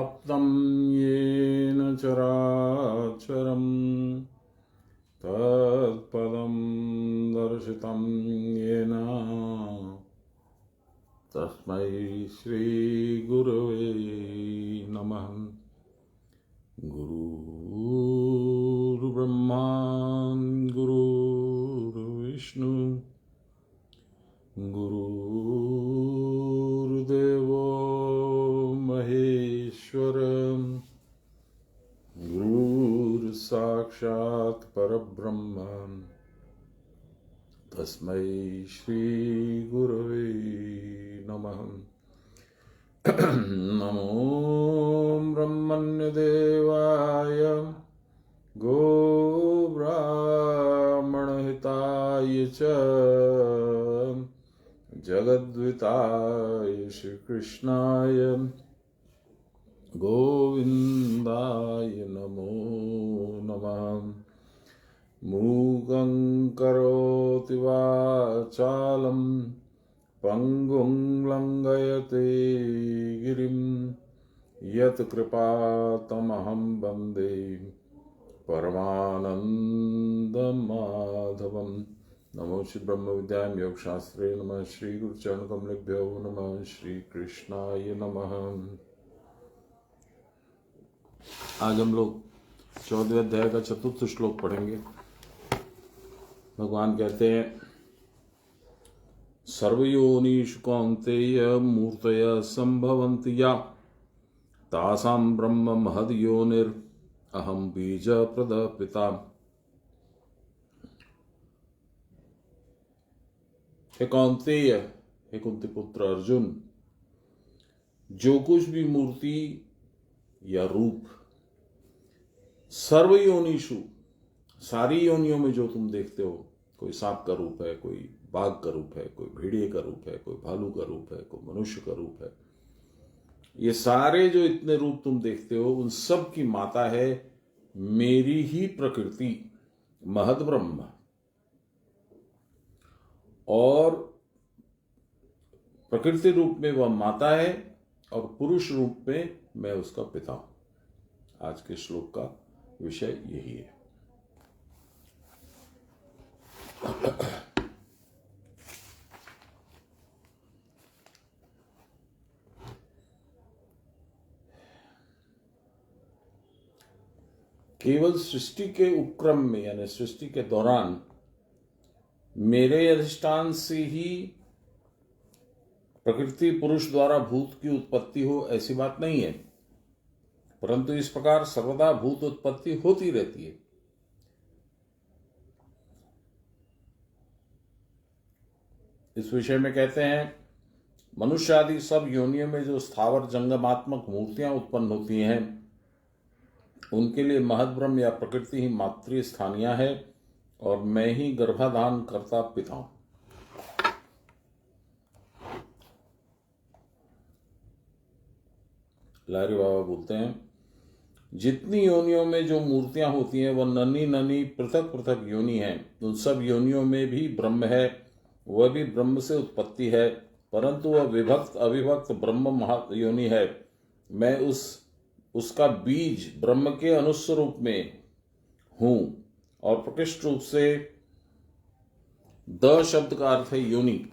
व्याप्तं येन चराचरं तत्पदं दर्शितं येन तस्मै श्रीगुरवे नमः। गुरुर्ब्रह्मा गुरुर्विष्णु गुरुर्देवो महेश्वर गुरुर्साक्षात् परब्रह्म तस्मै श्रीगुरवे नमः। नमो ब्रह्मण्यदेवाय गोब्राह्मणहिताय च जगद्विताय श्रीकृष्णाय गोविन्दाय नमो नमः। मूकं करोति वाचालं पंगुं लंघयते गिरिं यत्कृपातमहं वन्दे परमानन्दमाधवम्। नमो श्री ब्रह्म विद्यायां योगशास्त्रे नमः। श्री गुरुचरण कमलेभ्यो नमः। श्री कृष्णाय नमः। आज हम लोग 14वें अध्याय का चतुर्थ श्लोक पढ़ेंगे। भगवान कहते हैं, सर्वयोनिषु कौन्तेय मूर्तय संभवन्ति या तासां ब्रह्म महद्योनिर् अहं बीज प्रद पिता। हे कौन्तेय, हे कुंती पुत्र अर्जुन, जो कुछ भी मूर्ति या रूप सर्वयोनिषु, सारी योनियों में जो तुम देखते हो, कोई सांप का रूप है, कोई बाघ का रूप है, कोई भेड़िए का रूप है, कोई भालू का रूप है, कोई मनुष्य का रूप है, ये सारे जो इतने रूप तुम देखते हो, उन सब की माता है मेरी ही प्रकृति महद ब्रह्म। और प्रकृति रूप में वह माता है और पुरुष रूप में मैं उसका पिता हूं। आज के श्लोक का विषय यही है। केवल सृष्टि के उपक्रम में, यानी सृष्टि के दौरान मेरे अधिष्ठान से ही प्रकृति पुरुष द्वारा भूत की उत्पत्ति हो, ऐसी बात नहीं है, परंतु इस प्रकार सर्वदा भूत उत्पत्ति होती रहती है। इस विषय में कहते हैं, मनुष्य आदि सब योनियों में जो स्थावर जंगमात्मक मूर्तियां उत्पन्न होती हैं, उनके लिए महद ब्रह्म या प्रकृति ही मातृ स्थानीय है और मैं ही गर्भाधान करता पिता हूं। लारी बाबा बोलते हैं, जितनी योनियों में जो मूर्तियां होती हैं वह नन्ही नन्ही पृथक पृथक योनि हैं। उन सब योनियों में भी ब्रह्म है, वह भी ब्रह्म से उत्पत्ति है, परंतु वह विभक्त अविभक्त ब्रह्म महायोनि है। मैं उसका बीज ब्रह्म के अनुस्वरूप में हूं। और प्रकृष्ट रूप से द शब्द का अर्थ है योनि।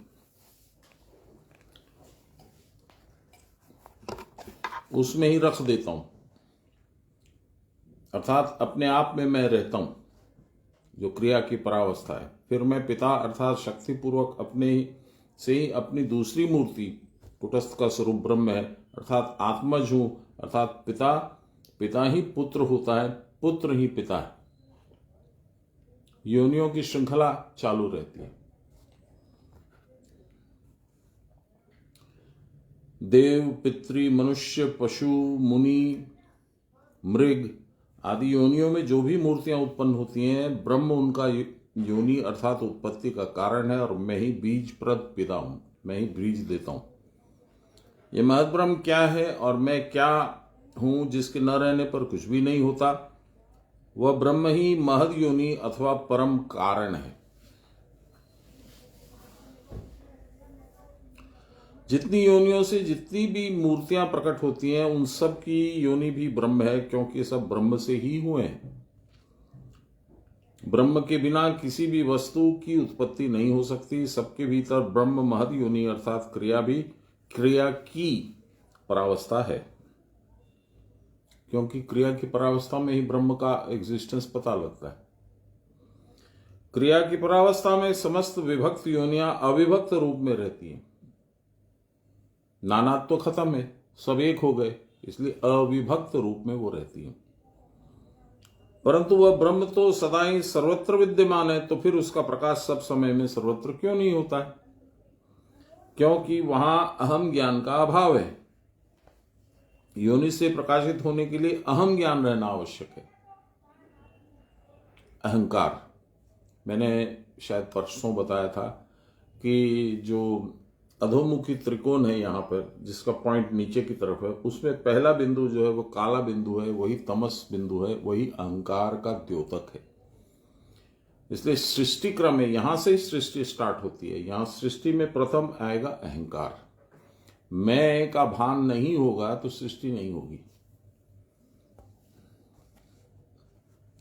उसमें ही रख देता हूं, अर्थात अपने आप में मैं रहता हूं, जो क्रिया की परावस्था है। फिर मैं पिता अर्थात शक्तिपूर्वक अपने से ही अपनी दूसरी मूर्ति कुटस्थ का स्वरूप ब्रह्म है अर्थात आत्मज हूं। अर्थात पिता ही पुत्र होता है, पुत्र ही पिता है। योनियों की श्रृंखला चालू रहती है। देव, पितृ, मनुष्य, पशु, मुनि, मृग आदि योनियों में जो भी मूर्तियां उत्पन्न होती हैं, ब्रह्म उनका योनि अर्थात उत्पत्ति का कारण है और मैं ही बीज प्रद पिता हूं, मैं ही बीज देता हूं। यह महद ब्रह्म क्या है और मैं क्या हूं, जिसके न रहने पर कुछ भी नहीं होता, वह ब्रह्म ही महद योनि अथवा परम कारण है। जितनी योनियों से जितनी भी मूर्तियां प्रकट होती हैं उन सब की योनि भी ब्रह्म है, क्योंकि सब ब्रह्म से ही हुए हैं। ब्रह्म के बिना किसी भी वस्तु की उत्पत्ति नहीं हो सकती। सबके भीतर ब्रह्म महद योनि अर्थात क्रिया की परावस्था है, क्योंकि क्रिया की परावस्था में ही ब्रह्म का एग्जिस्टेंस पता लगता है। क्रिया की परावस्था में समस्त विभक्त योनियां अविभक्त रूप में रहती हैं। नानात्व खत्म है, सब एक हो गए, इसलिए अविभक्त रूप में वो रहती हैं। परंतु वह ब्रह्म तो सदा ही सर्वत्र विद्यमान है, तो फिर उसका प्रकाश सब समय में सर्वत्र क्यों नहीं होता है? क्योंकि वहां अहम ज्ञान का अभाव है। योनि से प्रकाशित होने के लिए अहम ज्ञान रहना आवश्यक है। अहंकार, मैंने शायद परसों बताया था कि जो अधोमुखी त्रिकोण है यहाँ पर, जिसका पॉइंट नीचे की तरफ है, उसमें पहला बिंदु जो है वो काला बिंदु है, वही तमस बिंदु है, वही अहंकार का द्योतक है। इसलिए सृष्टि क्रम है, यहां से सृष्टि स्टार्ट होती है। यहां सृष्टि में प्रथम आएगा अहंकार। मैं का भान नहीं होगा तो सृष्टि नहीं होगी।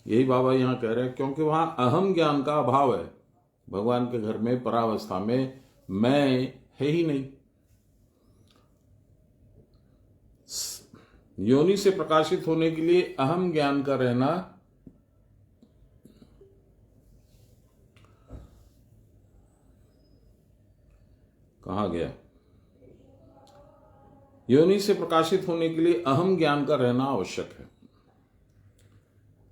यही बाबा यहां कह रहे हैं, क्योंकि वहां अहम ज्ञान का अभाव है। भगवान के घर में परावस्था में मैं है ही नहीं। योनि से प्रकाशित होने के लिए अहम ज्ञान का रहना कहां गया? योनि से प्रकाशित होने के लिए अहम ज्ञान का रहना आवश्यक है।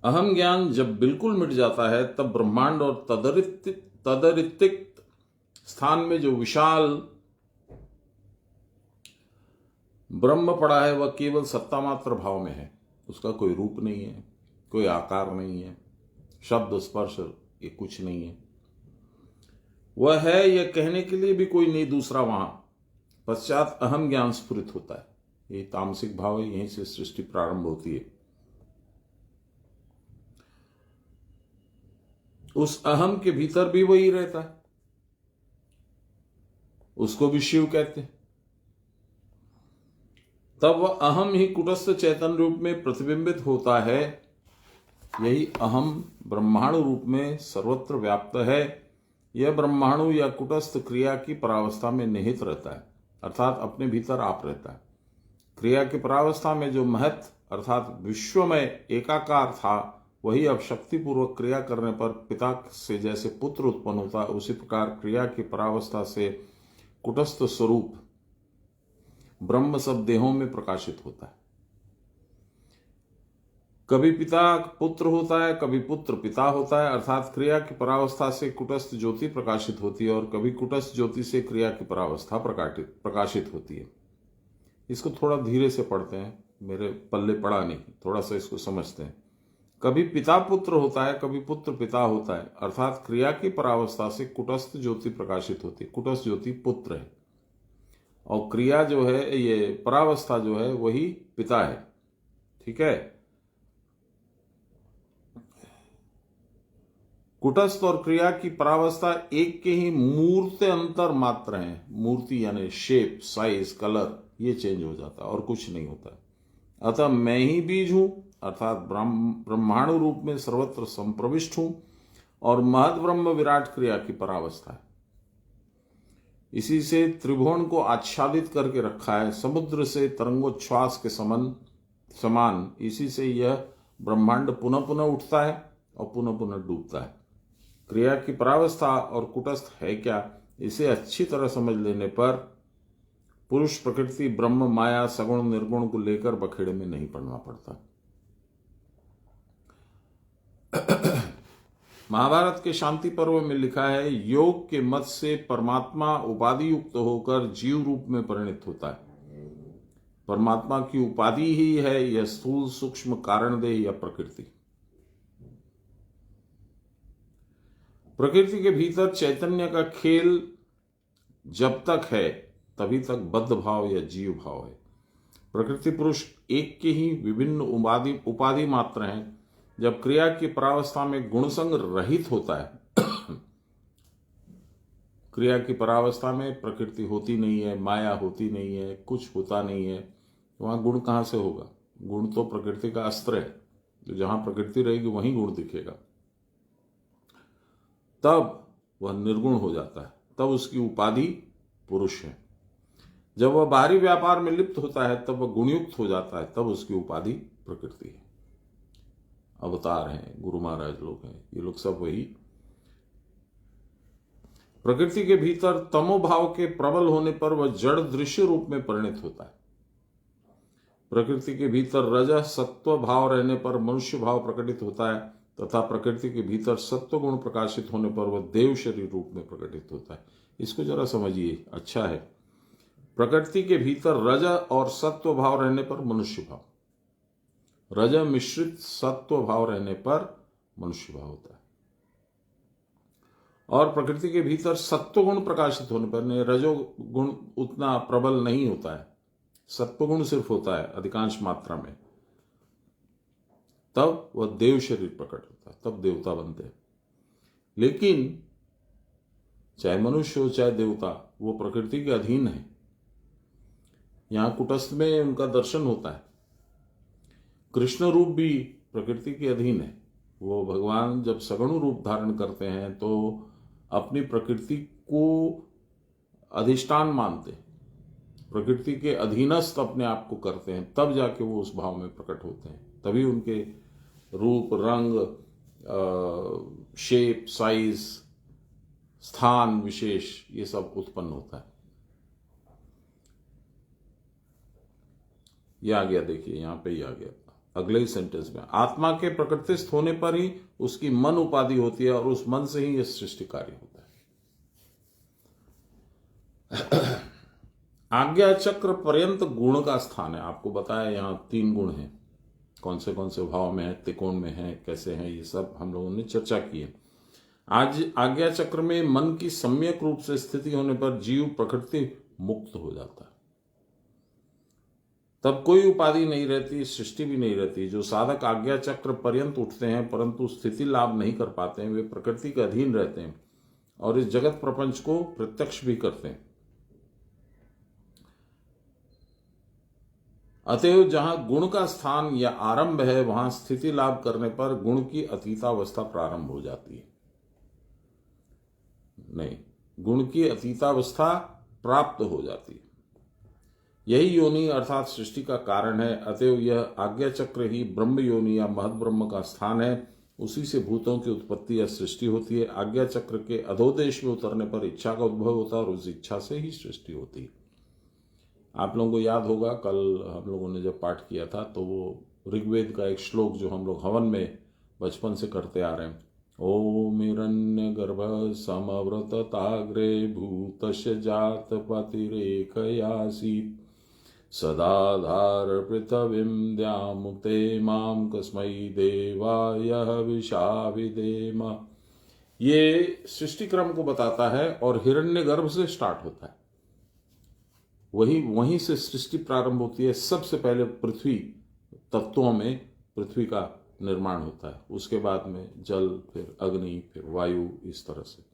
अहम ज्ञान जब बिल्कुल मिट जाता है, तब ब्रह्मांड और तदरिक्त स्थान में जो विशाल ब्रह्म पड़ा है, वह केवल सत्ता मात्र भाव में है। उसका कोई रूप नहीं है, कोई आकार नहीं है, शब्द स्पर्श ये कुछ नहीं है। वह है यह कहने के लिए भी कोई नहीं दूसरा वहां। पश्चात अहम ज्ञान स्फुरित होता है। यही तामसिक भाव है, यहीं से सृष्टि प्रारंभ होती है। उस अहम के भीतर भी वही रहता है, उसको भी शिव कहते हैं। तब वह अहम ही कुटस्थ चैतन्य रूप में प्रतिबिंबित होता है। यही अहम ब्रह्माणु रूप में सर्वत्र व्याप्त है। यह ब्रह्माणु या कुटस्थ क्रिया की परावस्था में निहित रहता है, अर्थात अपने भीतर आप रहता है। क्रिया की परावस्था में जो महत अर्थात विश्वमय एकाकार था, वही अब शक्तिपूर्वक क्रिया करने पर पिता से जैसे पुत्र उत्पन्न होता है, उसी प्रकार क्रिया की परावस्था से कुटस्थ स्वरूप ब्रह्म सब देहों में प्रकाशित होता है। कभी पिता पुत्र होता है, कभी पुत्र पिता होता है, अर्थात क्रिया की परावस्था से कुटस्थ ज्योति प्रकाशित होती है, और कभी कुटस्थ ज्योति से क्रिया की परावस्था प्रकाशित होती है। इसको थोड़ा धीरे से पढ़ते हैं, मेरे पल्ले पड़ा नहीं, थोड़ा सा इसको समझते हैं। कभी पिता पुत्र होता है, कभी पुत्र पिता होता है, अर्थात क्रिया की परावस्था से कुटस्थ ज्योति प्रकाशित होती है। कुटस्थ ज्योति पुत्र है, और क्रिया जो है, ये परावस्था जो है, वही पिता है। ठीक है। कुटस्थ और क्रिया की परावस्था एक के ही मूर्त अंतर मात्र हैं। मूर्ति यानी शेप, साइज, कलर, ये चेंज हो जाता है और कुछ नहीं होता। अतः मैं ही बीज हूं, अर्थात ब्रह्माणु रूप में सर्वत्र संप्रविष्ट हूं, और महद ब्रह्म विराट क्रिया की परावस्था है। इसी से त्रिभुवन को आच्छादित करके रखा है, समुद्र से तरंगोच्छ्वास के समान। इसी से यह ब्रह्मांड पुनः पुनः उठता है और पुनः पुनः डूबता है। क्रिया की परावस्था और कुटस्थ है क्या, इसे अच्छी तरह समझ लेने पर पुरुष, प्रकृति, ब्रह्म, माया, सगुण, निर्गुण को लेकर बखेड़े में नहीं पड़ना पड़ता। महाभारत के शांति पर्व में लिखा है, योग के मत से परमात्मा उपाधि युक्त होकर जीव रूप में परिणत होता है। परमात्मा की उपाधि ही है यह स्थूल सूक्ष्म कारणदेह या प्रकृति। प्रकृति के भीतर चैतन्य का खेल जब तक है, तभी तक बद्ध भाव या जीव भाव है। प्रकृति पुरुष एक के ही विभिन्न उपाधि मात्र हैं। जब क्रिया की परावस्था में गुणसंग रहित होता है, क्रिया की परावस्था में प्रकृति होती नहीं है, माया होती नहीं है, कुछ होता नहीं है, तो वहां गुण कहां से होगा? गुण तो प्रकृति का अस्त्र है, तो जहां प्रकृति रहेगी वहीं गुण दिखेगा। तब वह निर्गुण हो जाता है, तब उसकी उपाधि पुरुष है। जब वह बाहरी व्यापार में लिप्त होता है तब वह गुणयुक्त हो जाता है, तब उसकी उपाधि प्रकृति है। अवतार हैं, गुरु महाराज लोग हैं, ये लोग सब वही। प्रकृति के भीतर तमोभाव के प्रबल होने पर वह जड़ दृश्य रूप में परिणत होता है। प्रकृति के भीतर रज सत्व भाव रहने पर मनुष्य भाव प्रकटित होता है, तथा प्रकृति के भीतर सत्व गुण प्रकाशित होने पर वह देव शरीर रूप में प्रकटित होता है। इसको जरा समझिए, अच्छा है। प्रकृति के भीतर रज और सत्व भाव रहने पर मनुष्य भाव, रज मिश्रित सत्व भाव रहने पर मनुष्य भाव होता है। और प्रकृति के भीतर सत्व गुण प्रकाशित होने पर, रजो गुण उतना प्रबल नहीं होता है, सत्व गुण सिर्फ होता है अधिकांश मात्रा में, तब वह देव शरीर प्रकट होता है, तब देवता बनते हैं। लेकिन चाहे मनुष्य हो चाहे देवता, वो प्रकृति के अधीन है। यहां कुटस्थ में उनका दर्शन होता है। कृष्ण रूप भी प्रकृति के अधीन है। वो भगवान जब सगुण रूप धारण करते हैं तो अपनी प्रकृति को अधिष्ठान मानते हैं, प्रकृति के अधीनस्थ अपने आप को करते हैं, तब जाके वो उस भाव में प्रकट होते हैं। तभी उनके रूप, रंग, शेप, साइज, स्थान विशेष, ये सब उत्पन्न होता है। ये आ गया, देखिए यहां पे ही आ गया अगले ही सेंटेंस में। आत्मा के प्रकृतिस्थ होने पर ही उसकी मन उपाधि होती है और उस मन से ही यह सृष्टि कार्य होता है। आज्ञा चक्र पर्यंत गुण का स्थान है। आपको बताया यहां 3 गुण हैं, कौन से भाव में है, त्रिकोण में है, कैसे हैं, ये सब हम लोगों ने चर्चा की है। आज आज्ञा चक्र में मन की सम्यक रूप से स्थिति होने पर जीव प्रकृति मुक्त हो जाता है। तब कोई उपाधि नहीं रहती, सृष्टि भी नहीं रहती। जो साधक आज्ञा चक्र पर्यंत उठते हैं परंतु स्थिति लाभ नहीं कर पाते हैं, वे प्रकृति के अधीन रहते हैं और इस जगत प्रपंच को प्रत्यक्ष भी करते हैं। अतएव जहां गुण का स्थान या आरंभ है, वहां स्थिति लाभ करने पर गुण की अतीतावस्था प्रारंभ हो जाती है। नहीं, गुण की अतीतावस्था प्राप्त हो जाती है। यही योनि अर्थात सृष्टि का कारण है। अतएव यह आज्ञा चक्र ही ब्रह्म योनि या महद ब्रह्म का स्थान है। उसी से भूतों की उत्पत्ति या सृष्टि होती है। आज्ञा चक्र के अधोदेश में उतरने पर इच्छा का उद्भव होता है और उस इच्छा से ही सृष्टि होती है। आप लोगों को याद होगा, कल हम लोगों ने जब पाठ किया था तो वो ऋग्वेद का एक श्लोक जो हम लोग हवन में बचपन से करते आ रहे हैं, ओम हिरण्य गर्भ समव्रतताग्रे भूतस्य जात पतिरेकयासीत् सदाधार पृथ्वीं द्यामुते माम कस्मै देवाय विशाविदेम। ये सृष्टि क्रम को बताता है और हिरण्य गर्भ से स्टार्ट होता है। वहीं से सृष्टि प्रारंभ होती है। सबसे पहले पृथ्वी तत्वों में पृथ्वी का निर्माण होता है, उसके बाद में जल, फिर अग्नि, फिर वायु, इस तरह से।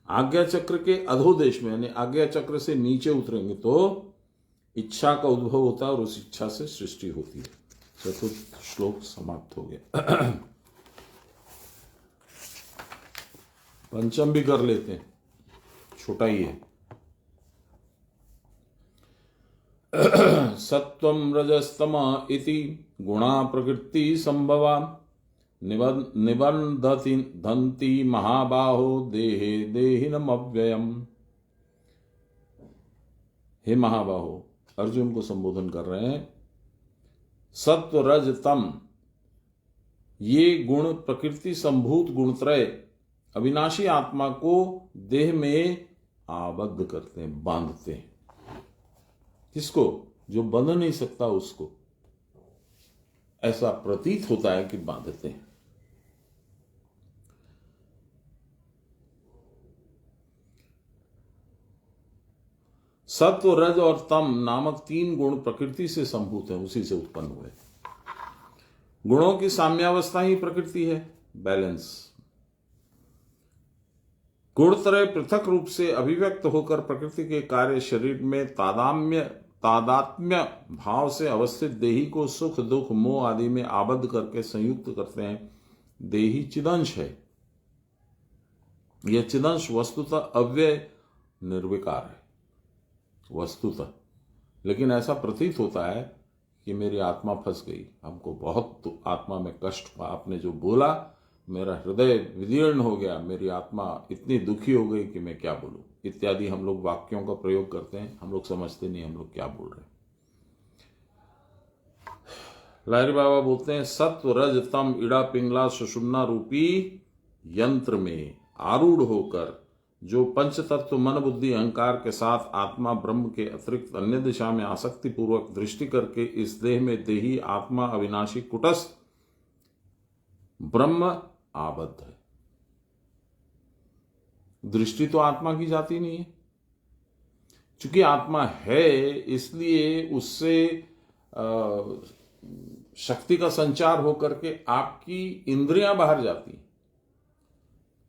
आज्ञा चक्र के अधोदेश में यानी आज्ञा चक्र से नीचे उतरेंगे तो इच्छा का उद्भव होता है और उस इच्छा से सृष्टि होती है। चतुर्थ श्लोक समाप्त हो गया। पंचम भी कर लेते हैं, छोटा ही है। सत्वं रजस्तम इति गुणा प्रकृति संभवा निबंधन्ति महाबाहो देहे देहिनम अव्ययम। हे महाबाहो, अर्जुन को संबोधन कर रहे हैं। सत्व रज तम, ये गुण प्रकृति संभूत गुणत्रय अविनाशी आत्मा को देह में आबद्ध करते हैं, बांधते हैं। किसको? जो बंध नहीं सकता उसको ऐसा प्रतीत होता है कि बांधते हैं। सत्व, रज और तम नामक 3 गुण प्रकृति से संभूत हैं, उसी से उत्पन्न हुए। गुणों की साम्यावस्था ही प्रकृति है, बैलेंस। गुणत्रय पृथक रूप से अभिव्यक्त होकर प्रकृति के कार्य शरीर में तादात्म्य भाव से अवस्थित देही को सुख दुख मोह आदि में आबद्ध करके संयुक्त करते हैं। देही चिदंश है। यह चिदंश वस्तुतः अव्यय निर्विकार है वस्तुतः, लेकिन ऐसा प्रतीत होता है कि मेरी आत्मा फंस गई, हमको बहुत आत्मा में कष्ट हुआ, आपने जो बोला मेरा हृदय विदीर्ण हो गया, मेरी आत्मा इतनी दुखी हो गई कि मैं क्या बोलूं, इत्यादि हम लोग वाक्यों का प्रयोग करते हैं। हम लोग समझते नहीं हम लोग क्या बोल रहे हैं। लाहिरी बाबा बोलते हैं सत्व रज तम इड़ा पिंगला सुषुम्ना रूपी यंत्र में आरूढ़ होकर जो पंच तत्व मन बुद्धि अहंकार के साथ आत्मा ब्रह्म के अतिरिक्त अन्य दिशा में आसक्ति पूर्वक दृष्टि करके इस देह में देही आत्मा अविनाशी कुटस्थ ब्रह्म आबद्ध है। दृष्टि तो आत्मा की जाती नहीं है, क्योंकि आत्मा है इसलिए उससे शक्ति का संचार होकर के आपकी इंद्रियां बाहर जाती,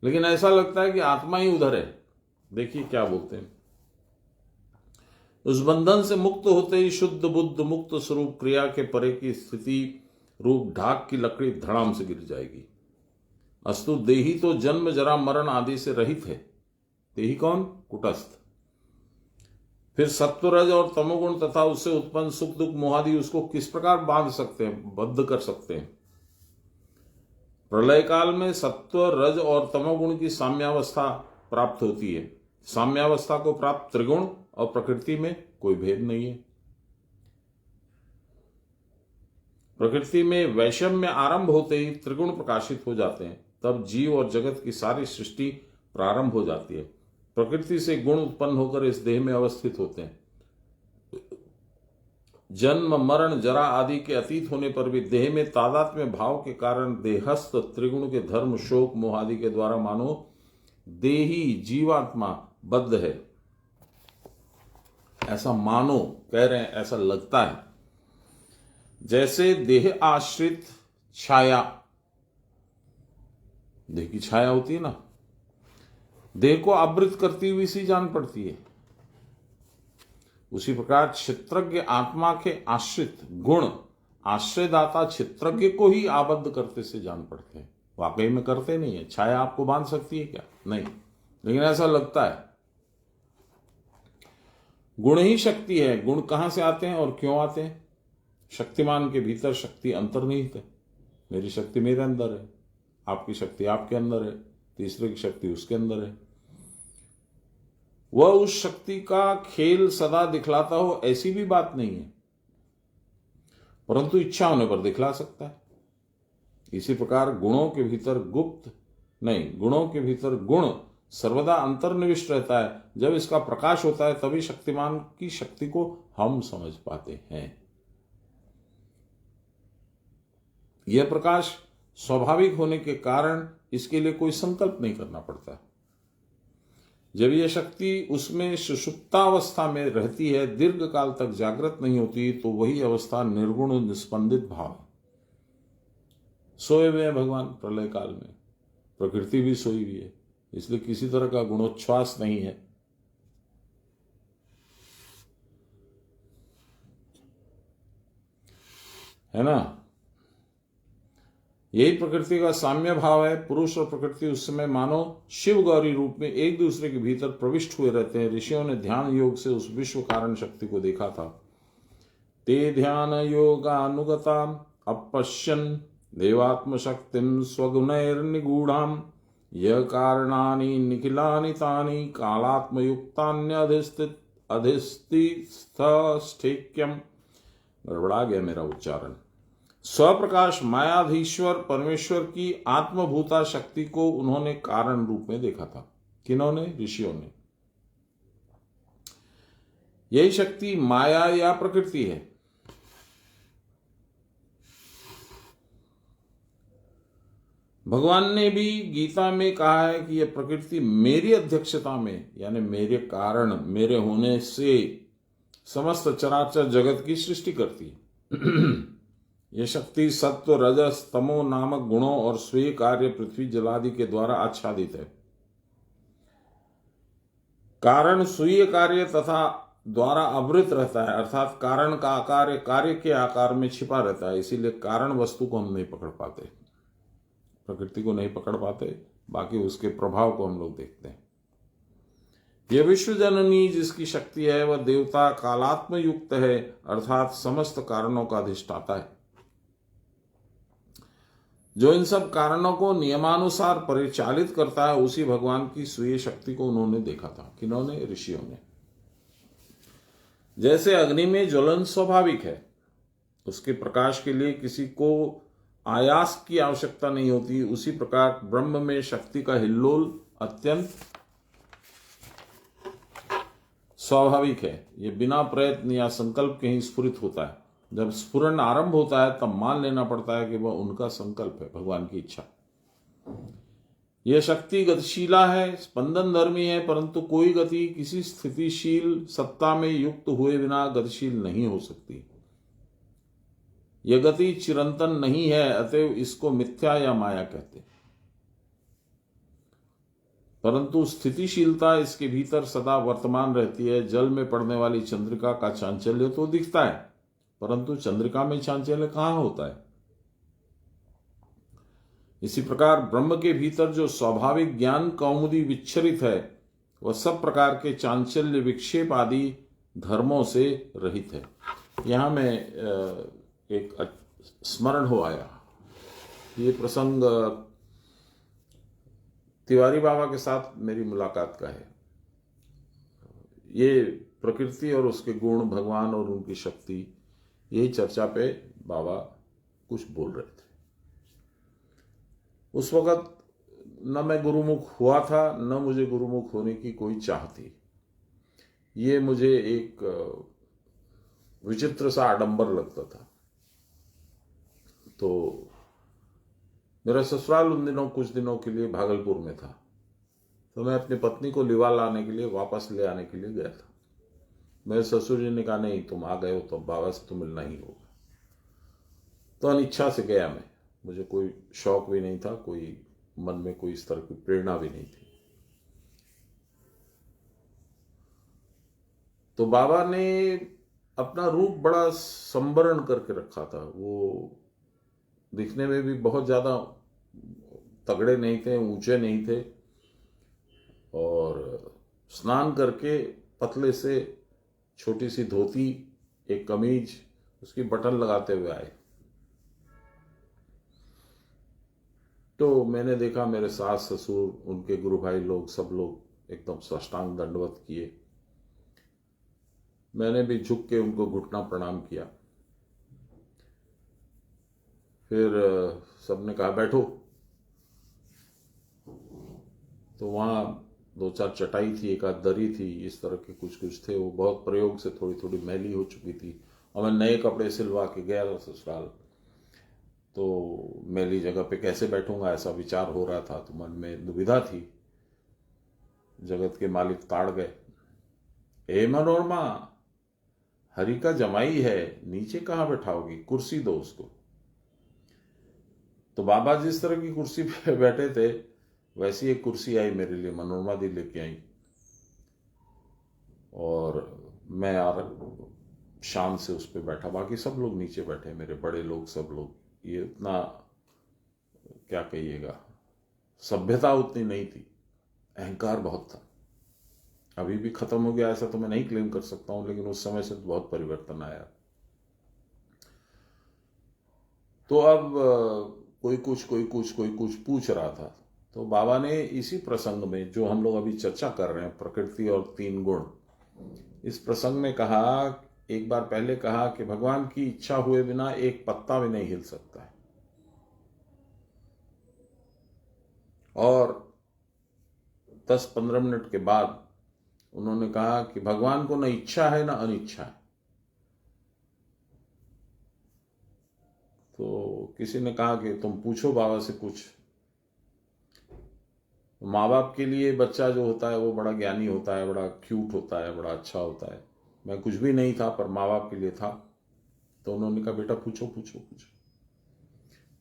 लेकिन ऐसा लगता है कि आत्मा ही उधर है। देखिए क्या बोलते हैं, उस बंधन से मुक्त होते ही शुद्ध बुद्ध मुक्त स्वरूप क्रिया के परे की स्थिति रूप ढाक की लकड़ी धड़ाम से गिर जाएगी। अस्तु देही तो जन्म जरा मरण आदि से रहित है। देही कौन? कुटस्थ। फिर सत्वरज और तमोगुण तथा उससे उत्पन्न सुख दुख मोहादि उसको किस प्रकार बांध सकते हैं, बद्ध कर सकते हैं? प्रलय काल में सत्व रज और तमोगुण की साम्यावस्था प्राप्त होती है। साम्यावस्था को प्राप्त त्रिगुण और प्रकृति में कोई भेद नहीं है। प्रकृति में वैषम्य आरंभ होते ही त्रिगुण प्रकाशित हो जाते हैं, तब जीव और जगत की सारी सृष्टि प्रारंभ हो जाती है। प्रकृति से गुण उत्पन्न होकर इस देह में अवस्थित होते हैं। जन्म मरण जरा आदि के अतीत होने पर भी देह में तादात्म्य भाव के कारण देहस्थ त्रिगुण के धर्म शोक मोह आदि के द्वारा मानो देही जीवात्मा बद्ध है। ऐसा मानो कह रहे हैं, ऐसा लगता है जैसे देह आश्रित छाया, देह की छाया होती है ना, देह को आवृत करती हुई सी जान पड़ती है। उसी प्रकार क्षेत्रज्ञ आत्मा के आश्रित गुण आश्रयदाता क्षेत्रज्ञ को ही आबद्ध करते से जान पड़ते हैं। वाकई में करते नहीं है। छाया आपको बांध सकती है क्या? नहीं, लेकिन ऐसा लगता है। गुण ही शक्ति है। गुण कहां से आते हैं और क्यों आते हैं? शक्तिमान के भीतर शक्ति अंतर्निहित है। मेरी शक्ति मेरे अंदर है, आपकी शक्ति आपके अंदर है, तीसरे की शक्ति उसके अंदर है। वह उस शक्ति का खेल सदा दिखलाता हो ऐसी भी बात नहीं है, परंतु इच्छा होने पर दिखला सकता है। इसी प्रकार गुणों के भीतर गुणों के भीतर गुण सर्वदा अंतर्निविष्ट रहता है। जब इसका प्रकाश होता है तभी शक्तिमान की शक्ति को हम समझ पाते हैं। यह प्रकाश स्वाभाविक होने के कारण इसके लिए कोई संकल्प नहीं करना पड़ता। जब यह शक्ति उसमें सुषुप्तावस्था में रहती है, दीर्घ काल तक जागृत नहीं होती, तो वही अवस्था निर्गुण निस्पंदित भाव है। सोए हुए हैं भगवान प्रलय काल में, प्रकृति भी सोई हुई है, इसलिए किसी तरह का गुणोच्छ्वास नहीं है। है ना? यही प्रकृति का साम्य भाव है। पुरुष और प्रकृति उस समय मानो शिव गौरी रूप में एक दूसरे के भीतर प्रविष्ट हुए रहते हैं। ऋषियों ने ध्यान योग से उस विश्व कारण शक्ति को देखा था। ते ध्यान योगानुगता अपश्यन देवात्म शक्तिम स्वगुणैर्निगूढ़ाम यह कारणानि निखिलानि तानि कालात्मयुक्तान्यधिस्थित अधिस्थितस्थैक्यम। गड़बड़ा गया मेरा उच्चारण। स्वप्रकाश मायाधीश्वर परमेश्वर की आत्मभूता शक्ति को उन्होंने कारण रूप में देखा था। किन्होंने? ऋषियों ने। यही शक्ति माया या प्रकृति है। भगवान ने भी गीता में कहा है कि यह प्रकृति मेरी अध्यक्षता में, यानी मेरे कारण, मेरे होने से समस्त चराचर जगत की सृष्टि करती है। यह शक्ति सत्व रजस तमो नामक गुणों और स्वीय कार्य पृथ्वी जलादि के द्वारा आच्छादित है। कारण स्वीय कार्य तथा द्वारा आवृत रहता है, अर्थात कारण का आकार कार्य के आकार में छिपा रहता है, इसीलिए कारण वस्तु को हम नहीं पकड़ पाते, प्रकृति को नहीं पकड़ पाते, बाकी उसके प्रभाव को हम लोग देखते हैं। यह विश्व जननी जिसकी शक्ति है वह देवता कालात्म युक्त है, अर्थात समस्त कारणों का अधिष्ठाता है। जो इन सब कारणों को नियमानुसार परिचालित करता है उसी भगवान की स्वीय शक्ति को उन्होंने देखा था। किन्होंने? ऋषियों ने। जैसे अग्नि में ज्वलन स्वाभाविक है, उसके प्रकाश के लिए किसी को आयास की आवश्यकता नहीं होती, उसी प्रकार ब्रह्म में शक्ति का हिल्लोल अत्यंत स्वाभाविक है। यह बिना प्रयत्न या संकल्प के ही स्फुरित होता है। जब स्फुरन आरंभ होता है तब मान लेना पड़ता है कि वह उनका संकल्प है, भगवान की इच्छा। यह शक्ति गतिशीला है, स्पंदन धर्मी है, परंतु कोई गति किसी स्थितिशील सत्ता में युक्त हुए बिना गतिशील नहीं हो सकती। यह गति चिरंतन नहीं है, अतएव इसको मिथ्या या माया कहते हैं। परंतु स्थितिशीलता इसके भीतर सदा वर्तमान रहती है। जल में पड़ने वाली चंद्रिका का चांचल्य तो दिखता है, परंतु चंद्रिका में चांचल्य कहां होता है? इसी प्रकार ब्रह्म के भीतर जो स्वाभाविक ज्ञान कौमुदी विच्छरित है वह सब प्रकार के चांचल्य विक्षेप आदि धर्मों से रहित है। यहां में एक स्मरण हो आया, ये प्रसंग तिवारी बाबा के साथ मेरी मुलाकात का है। ये प्रकृति और उसके गुण, भगवान और उनकी शक्ति, यही चर्चा पे बाबा कुछ बोल रहे थे। उस वक्त न मैं गुरुमुख हुआ था, न मुझे गुरुमुख होने की कोई चाह थी। ये मुझे एक विचित्र सा आडंबर लगता था। तो मेरा ससुराल उन दिनों कुछ दिनों के लिए भागलपुर में था, तो मैं अपनी पत्नी को लिवा लाने के लिए, वापस ले आने के लिए गया था। मेरे ससुर जी ने कहा नहीं, तुम आ गए हो तो बाबा से तो मिलना ही होगा। तो अनिच्छा से गया मैं, मुझे कोई शौक भी नहीं था, कोई मन में कोई इस तरह की प्रेरणा भी नहीं थी। तो बाबा ने अपना रूप बड़ा संवरण करके रखा था। वो दिखने में भी बहुत ज्यादा तगड़े नहीं थे, ऊंचे नहीं थे, और स्नान करके पतले से छोटी सी धोती, एक कमीज, उसकी बटन लगाते हुए आए। तो मैंने देखा मेरे सास ससुर, उनके गुरु भाई लोग, सब लोग एकदम साष्टांग दंडवत किए। मैंने भी झुक के उनको घुटना प्रणाम किया। फिर सबने कहा बैठो। तो वहां दो चार चटाई थी, एक आध दरी थी, इस तरह के कुछ कुछ थे। वो बहुत प्रयोग से थोड़ी थोड़ी मैली हो चुकी थी, और मैं नए कपड़े सिलवा के गया था ससुराल। तो मैली जगह पे कैसे बैठूंगा, ऐसा विचार हो रहा था। तो मन में दुविधा थी। जगत के मालिक ताड़ गए, ए मनोरमा, हरि का जमाई है, नीचे कहाँ बैठाओगी, कुर्सी दो उसको। तो बाबा जिस तरह की कुर्सी पे बैठे थे वैसी एक कुर्सी आई मेरे लिए, मनोरमा दी लेके आई, और मैं यार शान से उस पर बैठा। बाकी सब लोग नीचे बैठे, मेरे बड़े लोग, सब लोग। ये उतना क्या कहिएगा, सभ्यता उतनी नहीं थी, अहंकार बहुत था। अभी भी खत्म हो गया ऐसा तो मैं नहीं क्लेम कर सकता हूं, लेकिन उस समय से तो बहुत परिवर्तन आया। तो अब कोई कुछ पूछ रहा था। तो बाबा ने इसी प्रसंग में जो हम लोग अभी चर्चा कर रहे हैं, प्रकृति और तीन गुण, इस प्रसंग में कहा, एक बार पहले कहा कि भगवान की इच्छा हुए बिना एक पत्ता भी नहीं हिल सकता है। और 10-15 मिनट के बाद उन्होंने कहा कि भगवान को न इच्छा है न अनिच्छा है। तो किसी ने कहा कि तुम पूछो बाबा से कुछ। माँ बाप के लिए बच्चा जो होता है वो बड़ा ज्ञानी होता है, बड़ा क्यूट होता है, बड़ा अच्छा होता है। मैं कुछ भी नहीं था, पर माँ बाप के लिए था। तो उन्होंने कहा बेटा पूछो पूछो पूछो।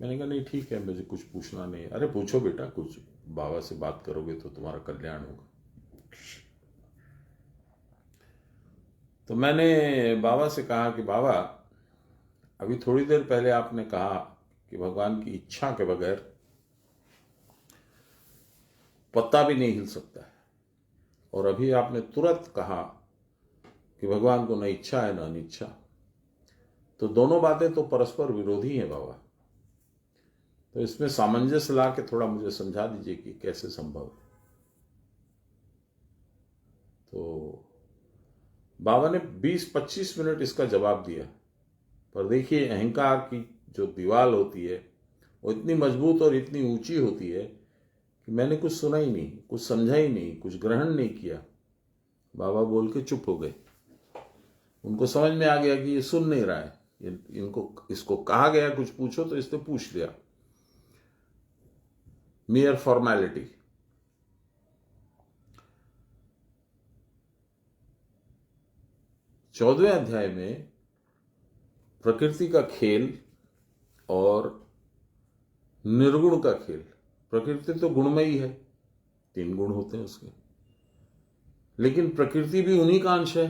मैंने कहा नहीं ठीक है, मुझे कुछ पूछना नहीं है। अरे पूछो बेटा कुछ, बाबा से बात करोगे तो तुम्हारा कल्याण होगा। तो मैंने बाबा से कहा कि बाबा, अभी थोड़ी देर पहले आपने कहा कि भगवान की इच्छा के बगैर पत्ता भी नहीं हिल सकता है, और अभी आपने तुरंत कहा कि भगवान को न इच्छा है न अनिच्छा। तो दोनों बातें तो परस्पर विरोधी हैं बाबा। तो इसमें सामंजस्य ला के थोड़ा मुझे समझा दीजिए कि कैसे संभव है। तो बाबा ने 20-25 मिनट इसका जवाब दिया। पर देखिए, अहंकार की जो दीवार होती है वो इतनी मजबूत और इतनी ऊंची होती है कि मैंने कुछ सुना ही नहीं, कुछ समझा ही नहीं, कुछ ग्रहण नहीं किया। बाबा बोल के चुप हो गए। उनको समझ में आ गया कि ये सुन नहीं रहा है, इसको कहा गया कुछ पूछो तो इसने पूछ लिया, मेयर फॉर्मेलिटी। चौदहवें अध्याय में प्रकृति का खेल और निर्गुण का खेल। प्रकृति तो गुणमयी है, 3 गुण होते हैं उसके, लेकिन प्रकृति भी उन्हीं का अंश है।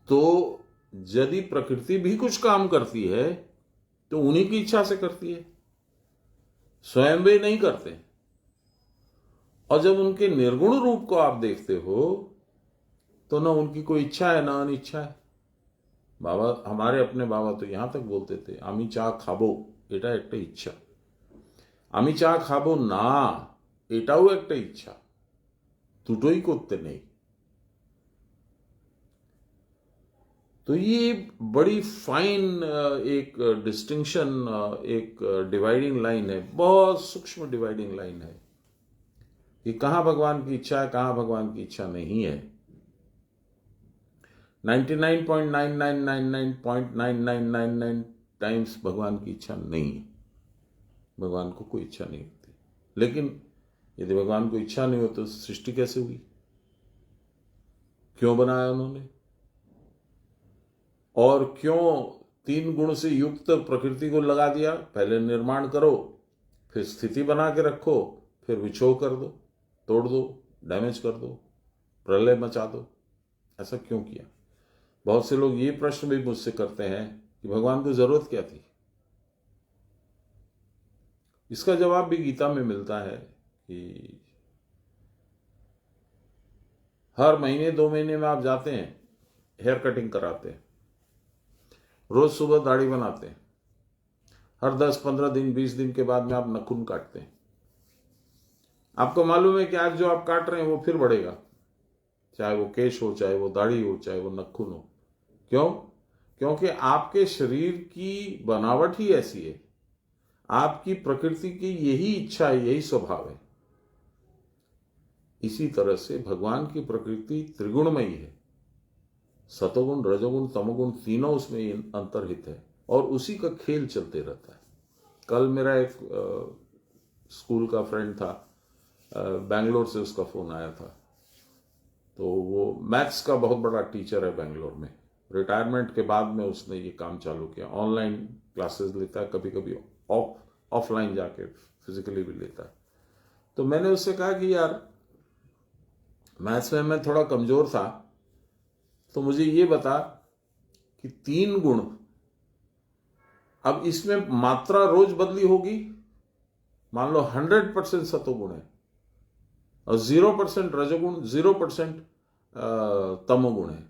तो यदि प्रकृति भी कुछ काम करती है तो उन्हीं की इच्छा से करती है, स्वयं वे नहीं करते। और जब उनके निर्गुण रूप को आप देखते हो तो ना उनकी कोई इच्छा है ना अनिच्छा है। बाबा, हमारे अपने बाबा तो यहां तक बोलते थे, आमी चा खाबो এটা একটা इच्छा, আমি চা খাবো না এটাও একটা ইচ্ছা, দুটোই করতে নেই। तो ये बड़ी फाइन एक डिस्टिंक्शन, एक डिवाइडिंग लाइन है, बहुत सूक्ष्म डिवाइडिंग लाइन है कि कहां भगवान की इच्छा है, कहां भगवान की इच्छा नहीं है। 99.9999.9999 टाइम्स भगवान की इच्छा नहीं है, भगवान को कोई इच्छा नहीं होती। लेकिन यदि भगवान को इच्छा नहीं हो तो सृष्टि कैसे हुई, क्यों बनाया उन्होंने, और क्यों 3 गुण से युक्त प्रकृति को लगा दिया। पहले निर्माण करो, फिर स्थिति बना के रखो, फिर विक्षोभ कर दो, तोड़ दो, डैमेज कर दो, प्रलय मचा दो। ऐसा क्यों किया? बहुत से लोग ये प्रश्न भी मुझसे करते हैं कि भगवान को जरूरत क्या थी। इसका जवाब भी गीता में मिलता है कि हर महीने 2 महीने में आप जाते हैं, हेयर कटिंग कराते हैं, रोज सुबह दाढ़ी बनाते हैं, हर 10-15 दिन 20 दिन के बाद में आप नाखून काटते हैं। आपको मालूम है कि आज जो आप काट रहे हैं वो फिर बढ़ेगा, चाहे वो केश हो, चाहे वो दाढ़ी हो, चाहे वो नाखून हो। क्यों? क्योंकि आपके शरीर की बनावट ही ऐसी है, आपकी प्रकृति की यही इच्छा है, यही स्वभाव है। इसी तरह से भगवान की प्रकृति त्रिगुणमयी है, सतोगुण, रजोगुण, तमोगुण, तीनों उसमें अंतर्हित है, और उसी का खेल चलते रहता है। कल मेरा एक स्कूल का फ्रेंड था, बैंगलोर से उसका फोन आया था। तो वो मैथ्स का बहुत बड़ा टीचर है बैंगलोर में। रिटायरमेंट के बाद में उसने ये काम चालू किया, ऑनलाइन क्लासेस लेता है, कभी कभी ऑफलाइन जाके फिजिकली भी लेता है। तो मैंने उससे कहा कि यार, मैथ्स में मैं थोड़ा कमजोर था, तो मुझे ये बता कि 3 गुण, अब इसमें मात्रा रोज बदली होगी। मान लो 100% सतोगुण है और 0% रजोगुण, 0% तमोगुण है।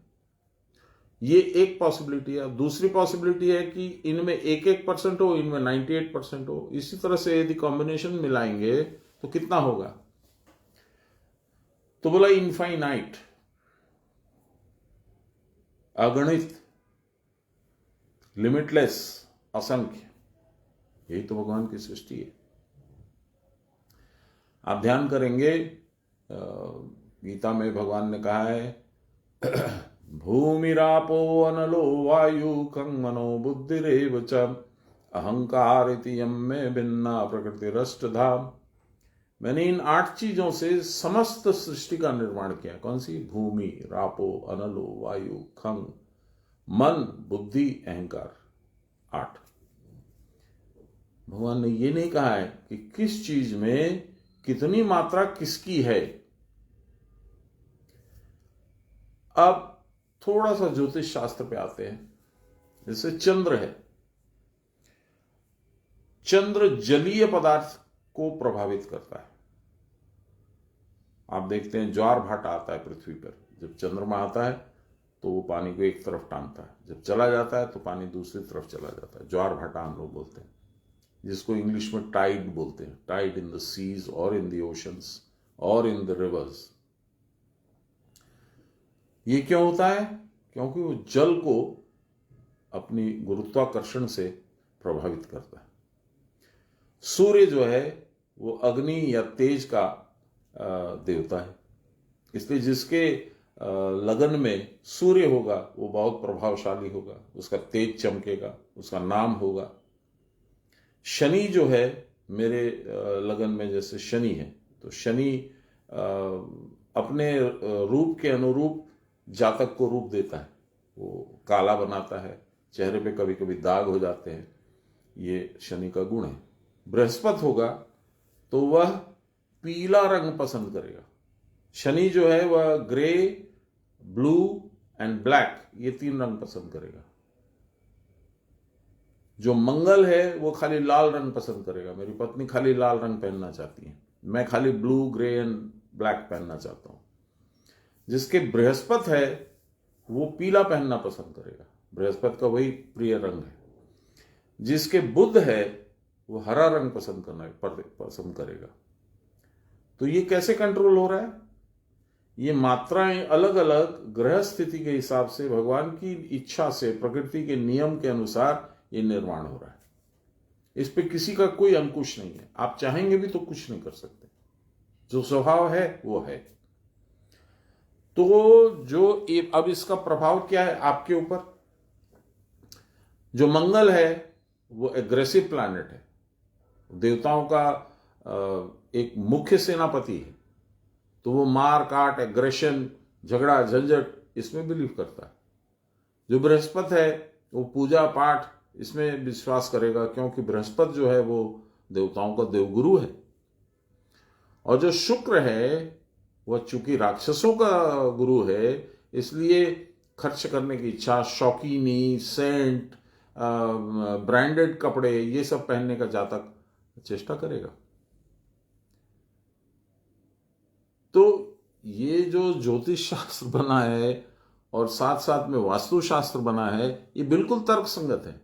ये एक पॉसिबिलिटी है। दूसरी पॉसिबिलिटी है कि इनमें 1% हो, इनमें 98% हो। इसी तरह से यदि कॉम्बिनेशन मिलाएंगे तो कितना होगा? तो बोला इनफाइनाइट, अगणित, लिमिटलेस, असंख्य। यही तो भगवान की सृष्टि है। आप ध्यान करेंगे, गीता में भगवान ने कहा है भूमिरापो अनलो वायु खं मनो बुद्धिरेव च अहंकार इति यम में भिन्ना प्रकृतिरष्टधा। मैंने इन 8 चीजों से समस्त सृष्टि का निर्माण किया। कौन सी? भूमि, रापो, अनलो, वायु, खंग, मन, बुद्धि, अहंकार, 8। भगवान ने ये नहीं कहा है कि किस चीज में कितनी मात्रा किसकी है। अब थोड़ा सा ज्योतिष शास्त्र पे आते हैं। जैसे चंद्र है, चंद्र जलीय पदार्थ को प्रभावित करता है। आप देखते हैं ज्वार भाटा आता है पृथ्वी पर, जब चंद्रमा आता है तो वो पानी को एक तरफ टानता है, जब चला जाता है तो पानी दूसरी तरफ चला जाता है। ज्वार भाटा हम लोग बोलते हैं, जिसको इंग्लिश में टाइड बोलते हैं। टाइड इन द सीज और इन द ओशंस और इन द रिवर्स। ये क्यों होता है? क्योंकि वो जल को अपनी गुरुत्वाकर्षण से प्रभावित करता है। सूर्य जो है वो अग्नि या तेज का देवता है, इसलिए जिसके लगन में सूर्य होगा वो बहुत प्रभावशाली होगा, उसका तेज चमकेगा, उसका नाम होगा। शनि जो है, मेरे लगन में जैसे शनि है, तो शनि अपने रूप के अनुरूप जातक को रूप देता है। वो काला बनाता है, चेहरे पे कभी कभी दाग हो जाते हैं, ये शनि का गुण है। बृहस्पति होगा तो वह पीला रंग पसंद करेगा। शनि जो है वह ग्रे, ब्लू एंड ब्लैक, ये 3 रंग पसंद करेगा। जो मंगल है वो खाली लाल रंग पसंद करेगा। मेरी पत्नी खाली लाल रंग पहनना चाहती है, मैं खाली ब्लू, ग्रे एंड ब्लैक पहनना चाहता हूं। जिसके बृहस्पति है वो पीला पहनना पसंद करेगा, बृहस्पति का वही प्रिय रंग है। जिसके बुध है वो हरा रंग पसंद करेगा। तो ये कैसे कंट्रोल हो रहा है? ये मात्राएं अलग अलग ग्रह स्थिति के हिसाब से, भगवान की इच्छा से, प्रकृति के नियम के अनुसार ये निर्माण हो रहा है। इस पे किसी का कोई अंकुश नहीं है। आप चाहेंगे भी तो कुछ नहीं कर सकते, जो स्वभाव है वो है। तो जो अब इसका प्रभाव क्या है आपके ऊपर? जो मंगल है वो एग्रेसिव प्लैनेट है, देवताओं का एक मुख्य सेनापति है, तो वो मार काट, एग्रेशन, झगड़ा झंझट इसमें बिलीव करता है। जो बृहस्पति है वो पूजा पाठ इसमें विश्वास करेगा, क्योंकि बृहस्पति जो है वो देवताओं का देवगुरु है। और जो शुक्र है वह चूंकि राक्षसों का गुरु है, इसलिए खर्च करने की इच्छा, शौकीनी, सेंट, ब्रांडेड कपड़े, ये सब पहनने का जातक चेष्टा करेगा। तो ये जो ज्योतिष शास्त्र बना है और साथ साथ में वास्तु शास्त्र बना है, ये बिल्कुल तर्कसंगत है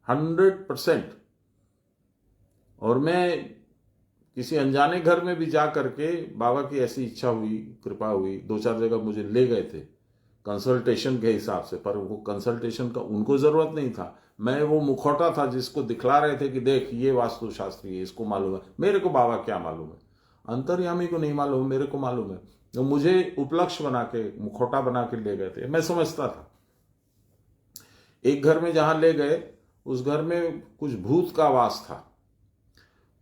100%। और मैं किसी अनजाने घर में भी जा करके, बाबा की ऐसी इच्छा हुई, कृपा हुई, 2-4 जगह मुझे ले गए थे कंसल्टेशन के हिसाब से, पर वो कंसल्टेशन का उनको जरूरत नहीं था। मैं वो मुखौटा था जिसको दिखला रहे थे कि देख ये वास्तु शास्त्री है, इसको मालूम है। मेरे को बाबा क्या मालूम है? अंतर्यामी को नहीं मालूम, मेरे को मालूम है। तो मुझे उपलक्ष्य बना के, मुखौटा बना के ले गए थे। मैं समझता था। एक घर में जहां ले गए, उस घर में कुछ भूत का वास था,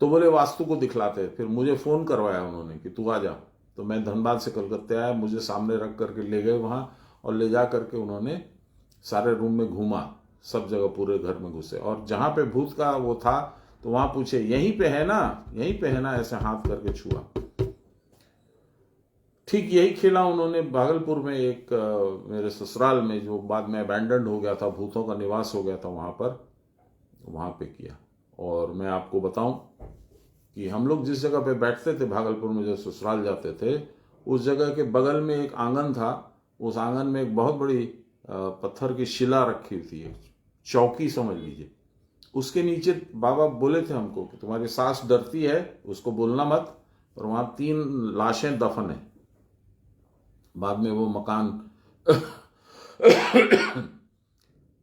तो बोले वास्तु को दिखलाते। फिर मुझे फोन करवाया उन्होंने कि तू आ जा। तो मैं धनबाद से कलकत्ते आया, मुझे सामने रख करके ले गए वहां, और ले जा करके उन्होंने सारे रूम में घूमा, सब जगह पूरे घर में घुसे, और जहां पे भूत का वो था तो वहां पूछे यहीं पे है ना, यहीं पे है ना, ऐसे हाथ करके छुआ। ठीक यही खेला उन्होंने भागलपुर में, एक मेरे ससुराल में, जो बाद में अबैंडन्ड हो गया था, भूतों का निवास हो गया था वहां पे किया। और मैं आपको बताऊं कि हम लोग जिस जगह पे बैठते थे भागलपुर में, जो ससुराल जाते थे, उस जगह के बगल में एक आंगन था। उस आंगन में एक बहुत बड़ी पत्थर की शिला रखी हुई थी, चौकी समझ लीजिए। उसके नीचे बाबा बोले थे हमको कि तुम्हारी सास डरती है, उसको बोलना मत, और वहां 3 लाशें दफन है। बाद में वो मकान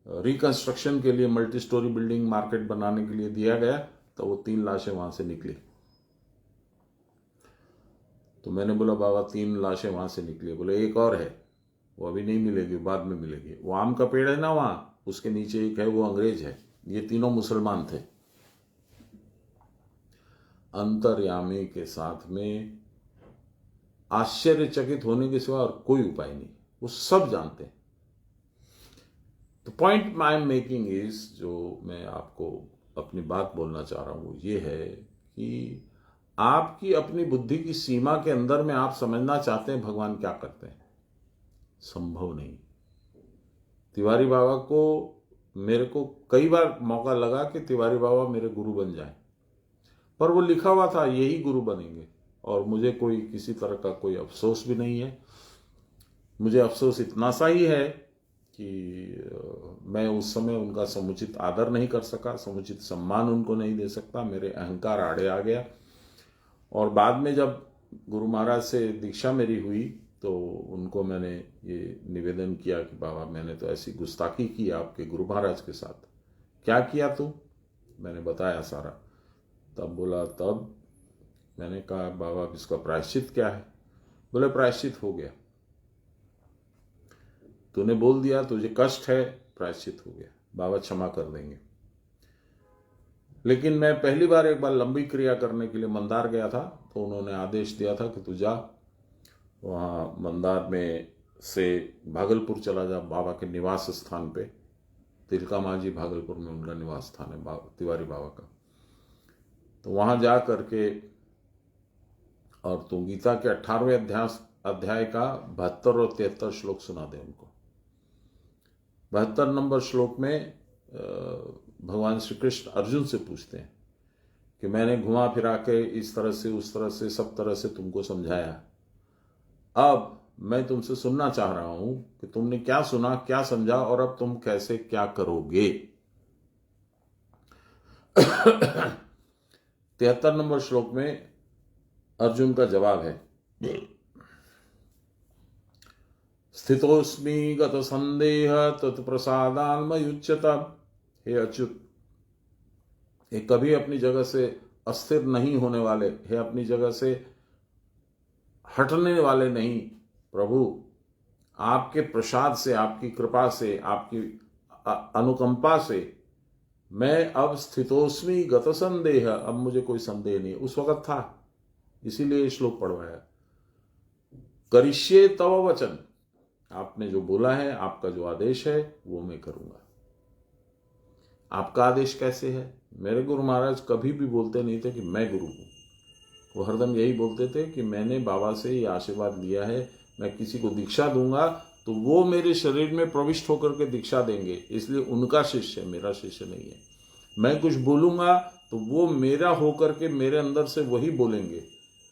रिकंस्ट्रक्शन के लिए, मल्टी स्टोरी बिल्डिंग मार्केट बनाने के लिए दिया गया, तो वो 3 लाशें वहां से निकली। तो मैंने बोला बाबा 3 लाशें वहां से निकली? बोले एक और है, वो अभी नहीं मिलेगी, बाद में मिलेगी। वो आम का पेड़ है ना वहां, उसके नीचे एक है, वो अंग्रेज है। ये तीनों मुसलमान थे। अंतर्यामी के साथ में आश्चर्यचकित होने के सिवा और कोई उपाय नहीं, वो सब जानते हैं। तो point I am making is, जो मैं आपको अपनी बात बोलना चाह रहा हूं, ये है कि आपकी अपनी बुद्धि की सीमा के अंदर में आप समझना चाहते हैं भगवान क्या करते हैं। संभव नहीं। तिवारी बाबा को, मेरे को कई बार मौका लगा कि तिवारी बाबा मेरे गुरु बन जाए, पर वो लिखा हुआ था यही गुरु बनेंगे, और मुझे कोई किसी तरह का कोई अफसोस भी नहीं है। मुझे अफसोस इतना सा ही है कि मैं उस समय उनका समुचित आदर नहीं कर सका, समुचित सम्मान उनको नहीं दे सकता, मेरे अहंकार आड़े आ गया। और बाद में जब गुरु महाराज से दीक्षा मेरी हुई तो उनको मैंने ये निवेदन किया कि बाबा मैंने तो ऐसी गुस्ताखी की आपके गुरु महाराज के साथ। क्या किया तू? मैंने बताया सारा। तब बोला, तब मैंने कहा बाबा इसका प्रायश्चित क्या है? बोले प्रायश्चित हो गया, तूने बोल दिया, तुझे कष्ट है, प्रायश्चित हो गया, बाबा क्षमा कर देंगे। लेकिन मैं पहली बार एक बार लंबी क्रिया करने के लिए मंदार गया था, तो उन्होंने आदेश दिया था कि तू जा वहाँ मंदार में से भागलपुर चला जा, बाबा के निवास स्थान पे। तिलका मांझी भागलपुर में उनका निवास स्थान है तिवारी बाबा का। तो वहाँ जा करके और तू गीता के 18वें अध्याय का 72 और 73 श्लोक सुना दे उनको। 72 नंबर श्लोक में भगवान श्री कृष्ण अर्जुन से पूछते हैं कि मैंने घुमा फिरा के इस तरह से उस तरह से सब तरह से तुमको समझाया, अब मैं तुमसे सुनना चाह रहा हूं कि तुमने क्या सुना, क्या समझा, और अब तुम कैसे क्या करोगे। 73 नंबर श्लोक में अर्जुन का जवाब है, स्थितोस्मि गत संदेह तत्प्रसादान्मयुच्यत। हे अच्युत, ये कभी अपनी जगह से अस्थिर नहीं होने वाले, हे अपनी जगह से हटने वाले नहीं प्रभु, आपके प्रसाद से, आपकी कृपा से, आपकी अनुकंपा से मैं अब स्थितोस्मि गत संदेह, अब मुझे कोई संदेह नहीं। उस वक्त था, इसीलिए श्लोक पढ़वाया। करिष्ये तव वचन, आपने जो बोला है, आपका जो आदेश है वो मैं करूंगा। आपका आदेश कैसे है? मेरे गुरु महाराज कभी भी बोलते नहीं थे कि मैं गुरु हूं। वो हरदम यही बोलते थे कि मैंने बाबा से ये आशीर्वाद लिया है, मैं किसी को दीक्षा दूंगा तो वो मेरे शरीर में प्रविष्ट होकर के दीक्षा देंगे, इसलिए उनका शिष्य है, मेरा शिष्य नहीं है। मैं कुछ बोलूंगा तो वो मेरा होकर के मेरे अंदर से वही बोलेंगे,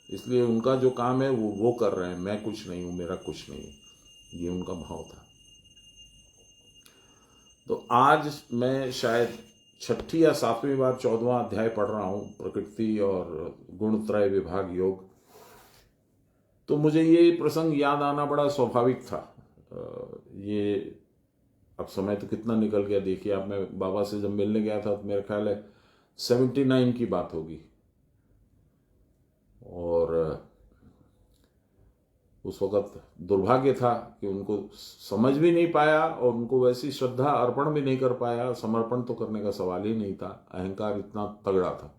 इसलिए उनका जो काम है वो कर रहे हैं, मैं कुछ नहीं हूं, मेरा कुछ नहीं है। ये उनका भाव था। तो आज मैं शायद 6ठी या 7वीं बार 14वां अध्याय पढ़ रहा हूं, प्रकृति और गुणत्रय विभाग योग। तो मुझे ये प्रसंग याद आना बड़ा स्वाभाविक था। ये अब समय तो कितना निकल गया देखिए आप। मैं बाबा से जब मिलने गया था तो मेरा ख्याल है 79 की बात होगी, और उस वक्त दुर्भाग्य था कि उनको समझ भी नहीं पाया और उनको वैसी श्रद्धा अर्पण भी नहीं कर पाया। समर्पण तो करने का सवाल ही नहीं था, अहंकार इतना तगड़ा था।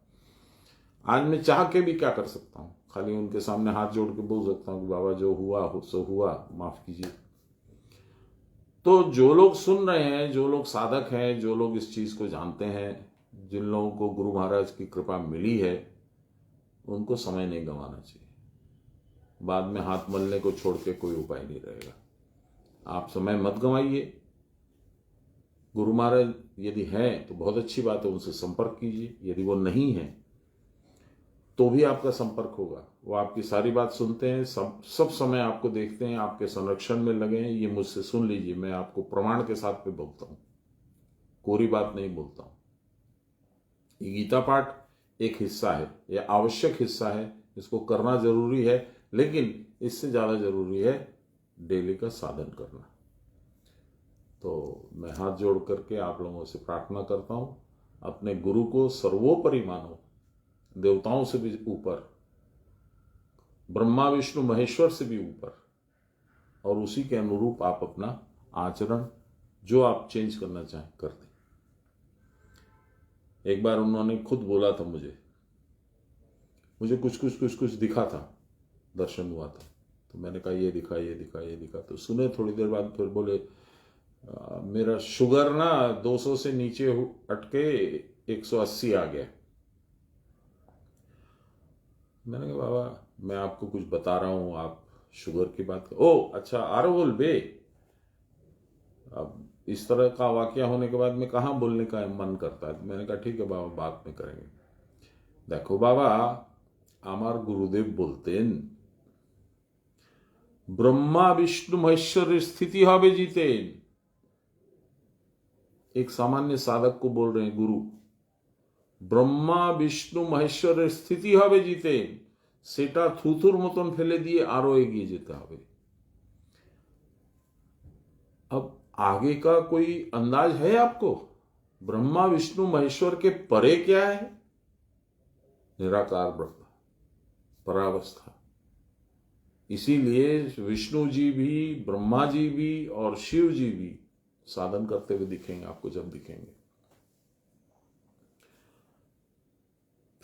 आज मैं चाह के भी क्या कर सकता हूँ, खाली उनके सामने हाथ जोड़ के बोल सकता हूँ कि बाबा जो हुआ सो हुआ, माफ कीजिए। तो जो लोग सुन रहे हैं, जो लोग साधक हैं, जो लोग इस चीज को जानते हैं, जिन लोगों को गुरु महाराज की कृपा मिली है, उनको समय नहीं गंवाना चाहिए। बाद में हाथ मलने को छोड़ के कोई उपाय नहीं रहेगा। आप समय मत गंवाइए। गुरु महाराज यदि हैं तो बहुत अच्छी बात है, उनसे संपर्क कीजिए। यदि वो नहीं है तो भी आपका संपर्क होगा। वो आपकी सारी बात सुनते हैं, सब समय आपको देखते हैं, आपके संरक्षण में लगे हैं। ये मुझसे सुन लीजिए, मैं आपको प्रमाण के साथ पे बोलता हूं, कोरी बात नहीं बोलता हूं। ये गीता पाठ एक हिस्सा है, यह आवश्यक हिस्सा है, इसको करना जरूरी है, लेकिन इससे ज्यादा जरूरी है डेली का साधन करना। तो मैं हाथ जोड़ करके आप लोगों से प्रार्थना करता हूं, अपने गुरु को सर्वोपरि मानो, देवताओं से भी ऊपर, ब्रह्मा विष्णु महेश्वर से भी ऊपर, और उसी के अनुरूप आप अपना आचरण जो आप चेंज करना चाहें कर दें। एक बार उन्होंने खुद बोला था, मुझे कुछ दिखा था, दर्शन हुआ था। तो मैंने कहा ये दिखा ये दिखा ये दिखा। तो सुने, थोड़ी देर बाद फिर बोले मेरा शुगर ना 200 से नीचे अटके 180 आ गया। मैंने कहा बाबा मैं आपको कुछ बता रहा हूं, आप शुगर की बात कर। ओ अच्छा, आरोल बे, अब इस तरह का वाकया होने के बाद में कहाँ बोलने का मन करता है। तो मैंने कहा ठीक है बाबा, बात में करेंगे। देखो बाबा, আমার গুরুদেব বলতেন ब्रह्मा विष्णु महेश्वरेर स्थिति হবে जीतेन। एक सामान्य साधक को बोल रहे हैं गुरु, ब्रह्मा विष्णु महेश्वरेर स्थिति হবে जीतेन, সেটা থুতুর মতন ফেলে দিয়ে আরো এগিয়ে যেতে হবে। अब आगे का कोई अंदाज है आपको? ब्रह्मा विष्णु महेश्वर के परे क्या है? निराकार ब्रह्म, परावस्था। इसीलिए विष्णु जी भी, ब्रह्मा जी भी और शिव जी भी साधन करते हुए दिखेंगे आपको जब दिखेंगे।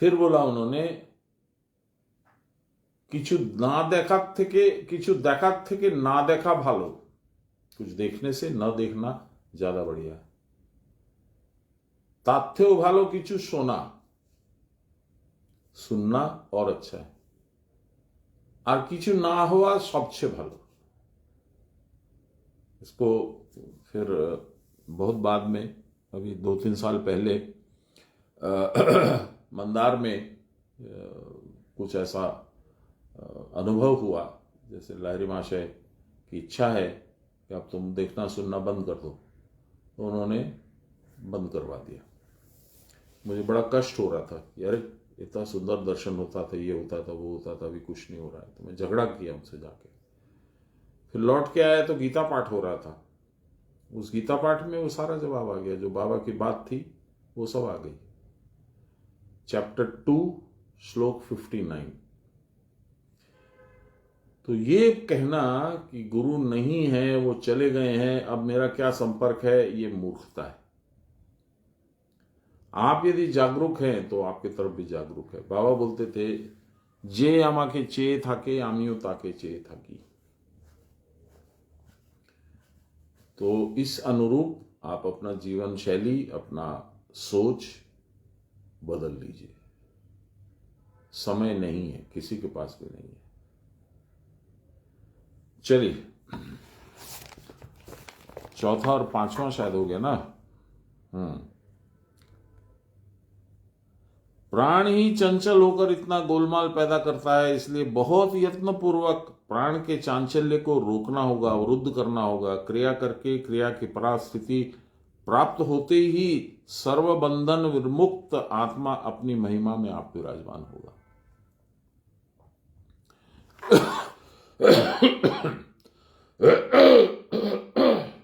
फिर बोला उन्होंने, কিছু না দেখার থেকে কিছু দেখার থেকে না দেখা ভালো, कुछ देखने से न देखना ज्यादा बढ़िया। তার থেকেও ভালো কিছু শোনা, सुनना और अच्छा है। और কিছু না हुआ सबसे ভালো। इसको फिर बहुत बाद में, अभी 2-3 साल पहले मंदार में कुछ ऐसा अनुभव हुआ, जैसे लाहिरी महाशय की इच्छा है कि अब तुम देखना सुनना बंद कर दो, तो उन्होंने बंद करवा दिया। मुझे बड़ा कष्ट हो रहा था, यार इतना सुंदर दर्शन होता था, ये होता था, वो होता था, अभी कुछ नहीं हो रहा है। तो मैं झगड़ा किया उनसे जाके। फिर लौट के आया तो गीता पाठ हो रहा था। उस गीता पाठ में वो सारा जवाब आ गया, जो बाबा की बात थी वो सब आ गई। चैप्टर 2 श्लोक 59। तो ये कहना कि गुरु नहीं है, वो चले गए हैं, अब मेरा क्या संपर्क है, ये मूर्खता है। आप यदि जागरूक हैं तो आपकी तरफ भी जागरूक है। बाबा बोलते थे, जे আমাকে চেয়ে থাকে আমিও তাকে চেয়ে থাকি। तो इस अनुरूप आप अपना जीवन शैली, अपना सोच बदल लीजिए। समय नहीं है, किसी के पास भी नहीं है। चलिए, चौथा और पांचवा शायद हो गया ना। प्राण ही चंचल होकर इतना गोलमाल पैदा करता है, इसलिए बहुत यत्नपूर्वक प्राण के चांचल्य को रोकना होगा, अवरुद्ध करना होगा। क्रिया करके क्रिया की परास्थिति प्राप्त होते ही सर्वबंधन विमुक्त आत्मा अपनी महिमा में आप विराजमान होगा।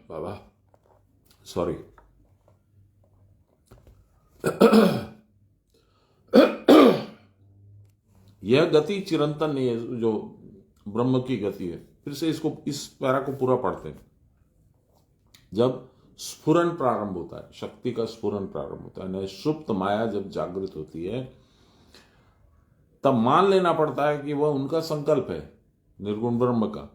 बाबा सॉरी, यह गति चिरंतन नहीं है जो ब्रह्म की गति है। फिर से इसको, इस पैरा को पूरा पढ़ते हैं। जब स्फुरन प्रारंभ होता है, शक्ति का स्फुरन प्रारंभ होता है, सुप्त माया जब जागृत होती है, तब मान लेना पड़ता है कि वह उनका संकल्प है, निर्गुण ब्रह्म का।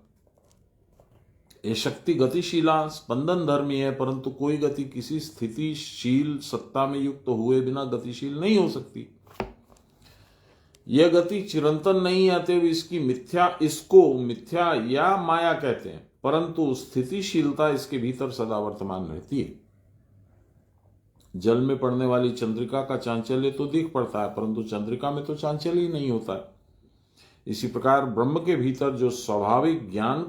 ये शक्ति गतिशीला स्पंदन धर्मी है, परंतु कोई गति किसी स्थितिशील सत्ता में युक्त हुए बिना गतिशील नहीं हो सकती। यह गति चिरंतन नहीं आते हुए इसको मिथ्या या माया कहते हैं, परंतु स्थितिशीलता इसके भीतर सदा वर्तमान रहती है। जल में पड़ने वाली चंद्रिका का चांचल्य तो दिख पड़ता है, परंतु चंद्रिका में तो चांचल्य ही नहीं होता है। इसी प्रकार ब्रह्म के भीतर जो स्वाभाविक ज्ञान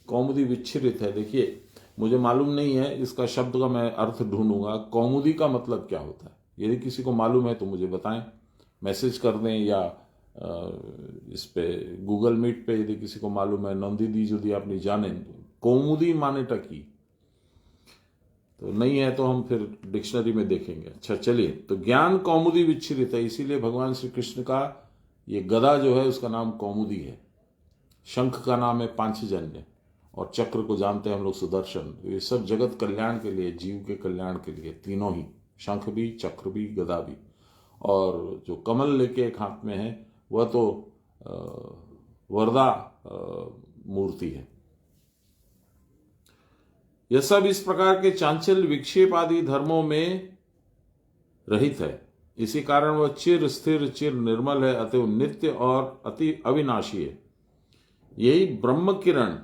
कौमुदी विच्छिरित है। देखिए, मुझे मालूम नहीं है, इसका शब्द का मैं अर्थ ढूंढूंगा। कौमुदी का मतलब क्या होता है? यदि किसी को मालूम है तो मुझे बताएं, मैसेज कर दें, या इस पे गूगल मीट पे यदि किसी को मालूम है, नंदी दी यदि आप नहीं जाने। कौमुदी माने टकी, तो नहीं है तो हम फिर डिक्शनरी में देखेंगे। अच्छा चलिए, तो ज्ञान कौमुदी विच्छिरित है, इसीलिए भगवान श्री कृष्ण का ये गदा जो है उसका नाम कौमुदी है। शंख का नाम है पांचजन्य, और चक्र को जानते हैं हम लोग सुदर्शन। ये सब जगत कल्याण के लिए, जीव के कल्याण के लिए, तीनों ही, शंख भी, चक्र भी, गदा भी। और जो कमल लेके एक हाथ में है वह तो वरदा मूर्ति है। यह सब इस प्रकार के चांचल्य विक्षेप आदि धर्मों में रहित है। इसी कारण वह चिर स्थिर, चिर निर्मल है, अतएव नित्य और अति अविनाशी है। यही ब्रह्म किरण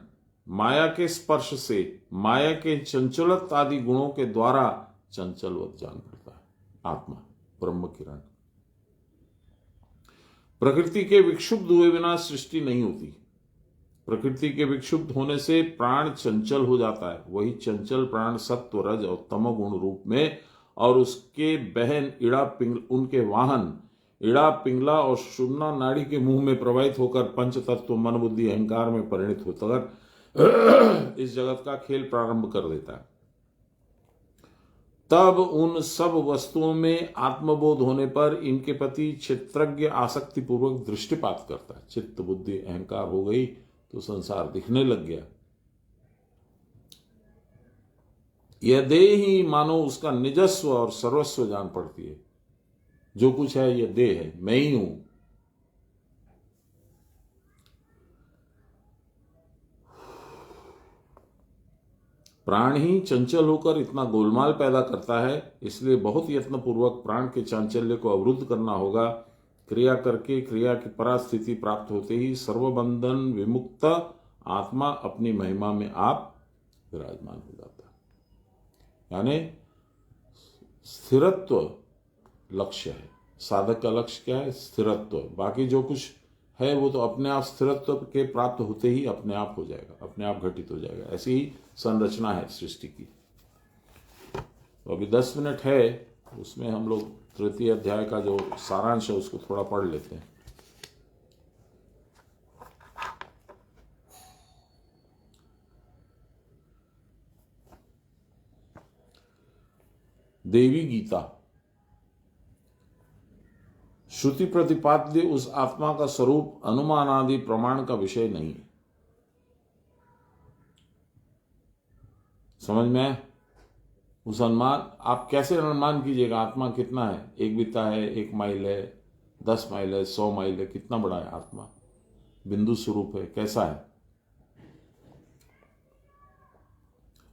माया के स्पर्श से, माया के चंचलत आदि गुणों के द्वारा चंचलवत जान पड़ता है। आत्मा ब्रह्म किरण। प्रकृति के विक्षुब्ध हुए बिना सृष्टि नहीं होती। प्रकृति के विक्षुब्ध होने से प्राण चंचल हो जाता है। वही चंचल प्राण सत्व, रज और तमोगुण रूप में और उसके बहन इड़ा पिंगला, उनके वाहन इड़ा पिंगला और शुम्ना नाड़ी के मुंह में प्रवाहित होकर पंच तत्व मन बुद्धि अहंकार में परिणित होकर इस जगत का खेल प्रारंभ कर देता है। तब उन सब वस्तुओं में आत्मबोध होने पर इनके प्रति क्षेत्रज्ञ आसक्ति पूर्वक दृष्टिपात करता है। चित्त बुद्धि अहंकार हो गई तो संसार दिखने लग गया। यह देह ही मानो उसका निजस्व और सर्वस्व जान पड़ती है। जो कुछ है यह देह है, मैं ही हूं। प्राण ही चंचल होकर इतना गोलमाल पैदा करता है, इसलिए बहुत यत्न पूर्वक प्राण के चांचल्य को अवरुद्ध करना होगा। क्रिया करके क्रिया की परास्थिति प्राप्त होते ही सर्वबंधन विमुक्त आत्मा अपनी महिमा में आप विराजमान हो जाता है। यानी स्थिरत्व लक्ष्य है। साधक का लक्ष्य क्या है? स्थिरत्व। बाकी जो कुछ है वो तो अपने आप स्थिरत्व के प्राप्त होते ही अपने आप हो जाएगा, अपने आप घटित हो जाएगा। ऐसी ही संरचना है सृष्टि की। तो अभी 10 मिनट है, उसमें हम लोग तृतीय अध्याय का जो सारांश है उसको थोड़ा पढ़ लेते हैं। देवी गीता। श्रुति प्रतिपाद्य उस आत्मा का स्वरूप अनुमान आदि प्रमाण का विषय नहीं है। समझ में है? उस अनुमान आप कैसे अनुमान कीजिएगा? आत्मा कितना है? 1 बित्ता है, 1 माइल है, 10 माइल है, 100 माइल है, कितना बड़ा है आत्मा? बिंदु स्वरूप है, कैसा है?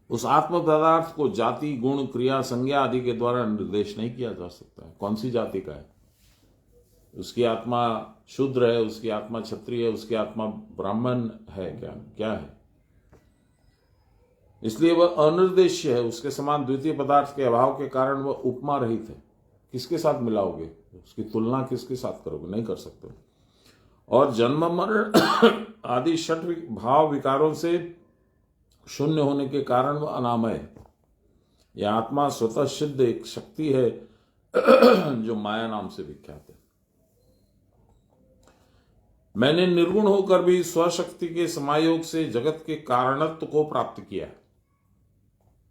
उस आत्म पदार्थ को जाति गुण क्रिया संज्ञा आदि के द्वारा निर्देश नहीं किया जा सकता है। कौन सी जाति का है? उसकी आत्मा शूद्र है, उसकी आत्मा क्षत्रिय है, उसकी आत्मा ब्राह्मण है, क्या है? इसलिए वह अनिर्देश्य है। उसके समान द्वितीय पदार्थ के अभाव के कारण वह उपमा रहित है। किसके साथ मिलाओगे? उसकी तुलना किसके साथ करोगे? नहीं कर सकते। और जन्म मरण आदि 6 भाव विकारों से शून्य होने के कारण वह अनामय है। यह आत्मा स्वतः सिद्ध एक शक्ति है जो माया नाम से विख्यात है। मैंने निर्गुण होकर भी स्वशक्ति के समायोग से जगत के कारणत्व को प्राप्त किया।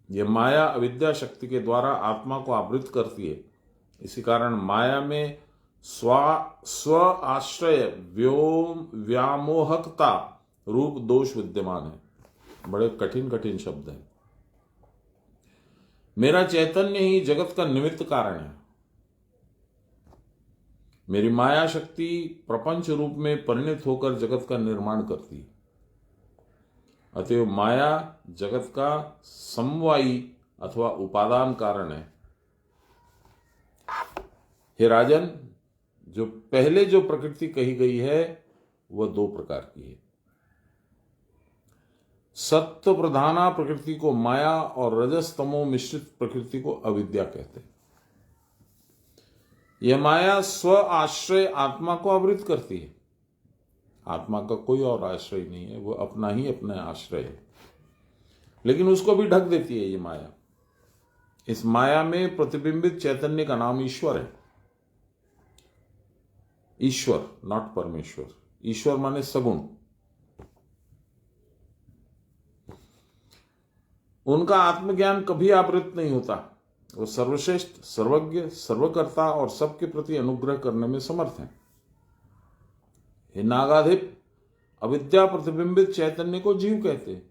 यह माया अविद्या शक्ति के द्वारा आत्मा को आवृत करती है। इसी कारण माया में स्व आश्रय व्यामोहकता रूप दोष विद्यमान है। बड़े कठिन कठिन शब्द हैं। मेरा चैतन्य ही जगत का निमित्त कारण है। मेरी माया शक्ति प्रपंच रूप में परिणित होकर जगत का निर्माण करती है। अतएव माया जगत का समवायी अथवा उपादान कारण है। हे राजन, जो पहले जो प्रकृति कही गई है वह 2 प्रकार की है। सत्व प्रधाना प्रकृति को माया और रजस्तमो मिश्रित प्रकृति को अविद्या कहते हैं। यह माया स्व आश्रय आत्मा को आवृत करती है। आत्मा का कोई और आश्रय नहीं है, वो अपना ही अपना आश्रय है, लेकिन उसको भी ढक देती है ये माया। इस माया में प्रतिबिंबित चैतन्य का नाम ईश्वर है। ईश्वर, नॉट परमेश्वर। ईश्वर माने सगुण। उनका आत्मज्ञान कभी आवृत नहीं होता। वो सर्वश्रेष्ठ, सर्वज्ञ, सर्वकर्ता और सबके प्रति अनुग्रह करने में समर्थ हैं। हे नागाधिप, अविद्या प्रतिबिंबित चैतन्य को जीव कहते हैं।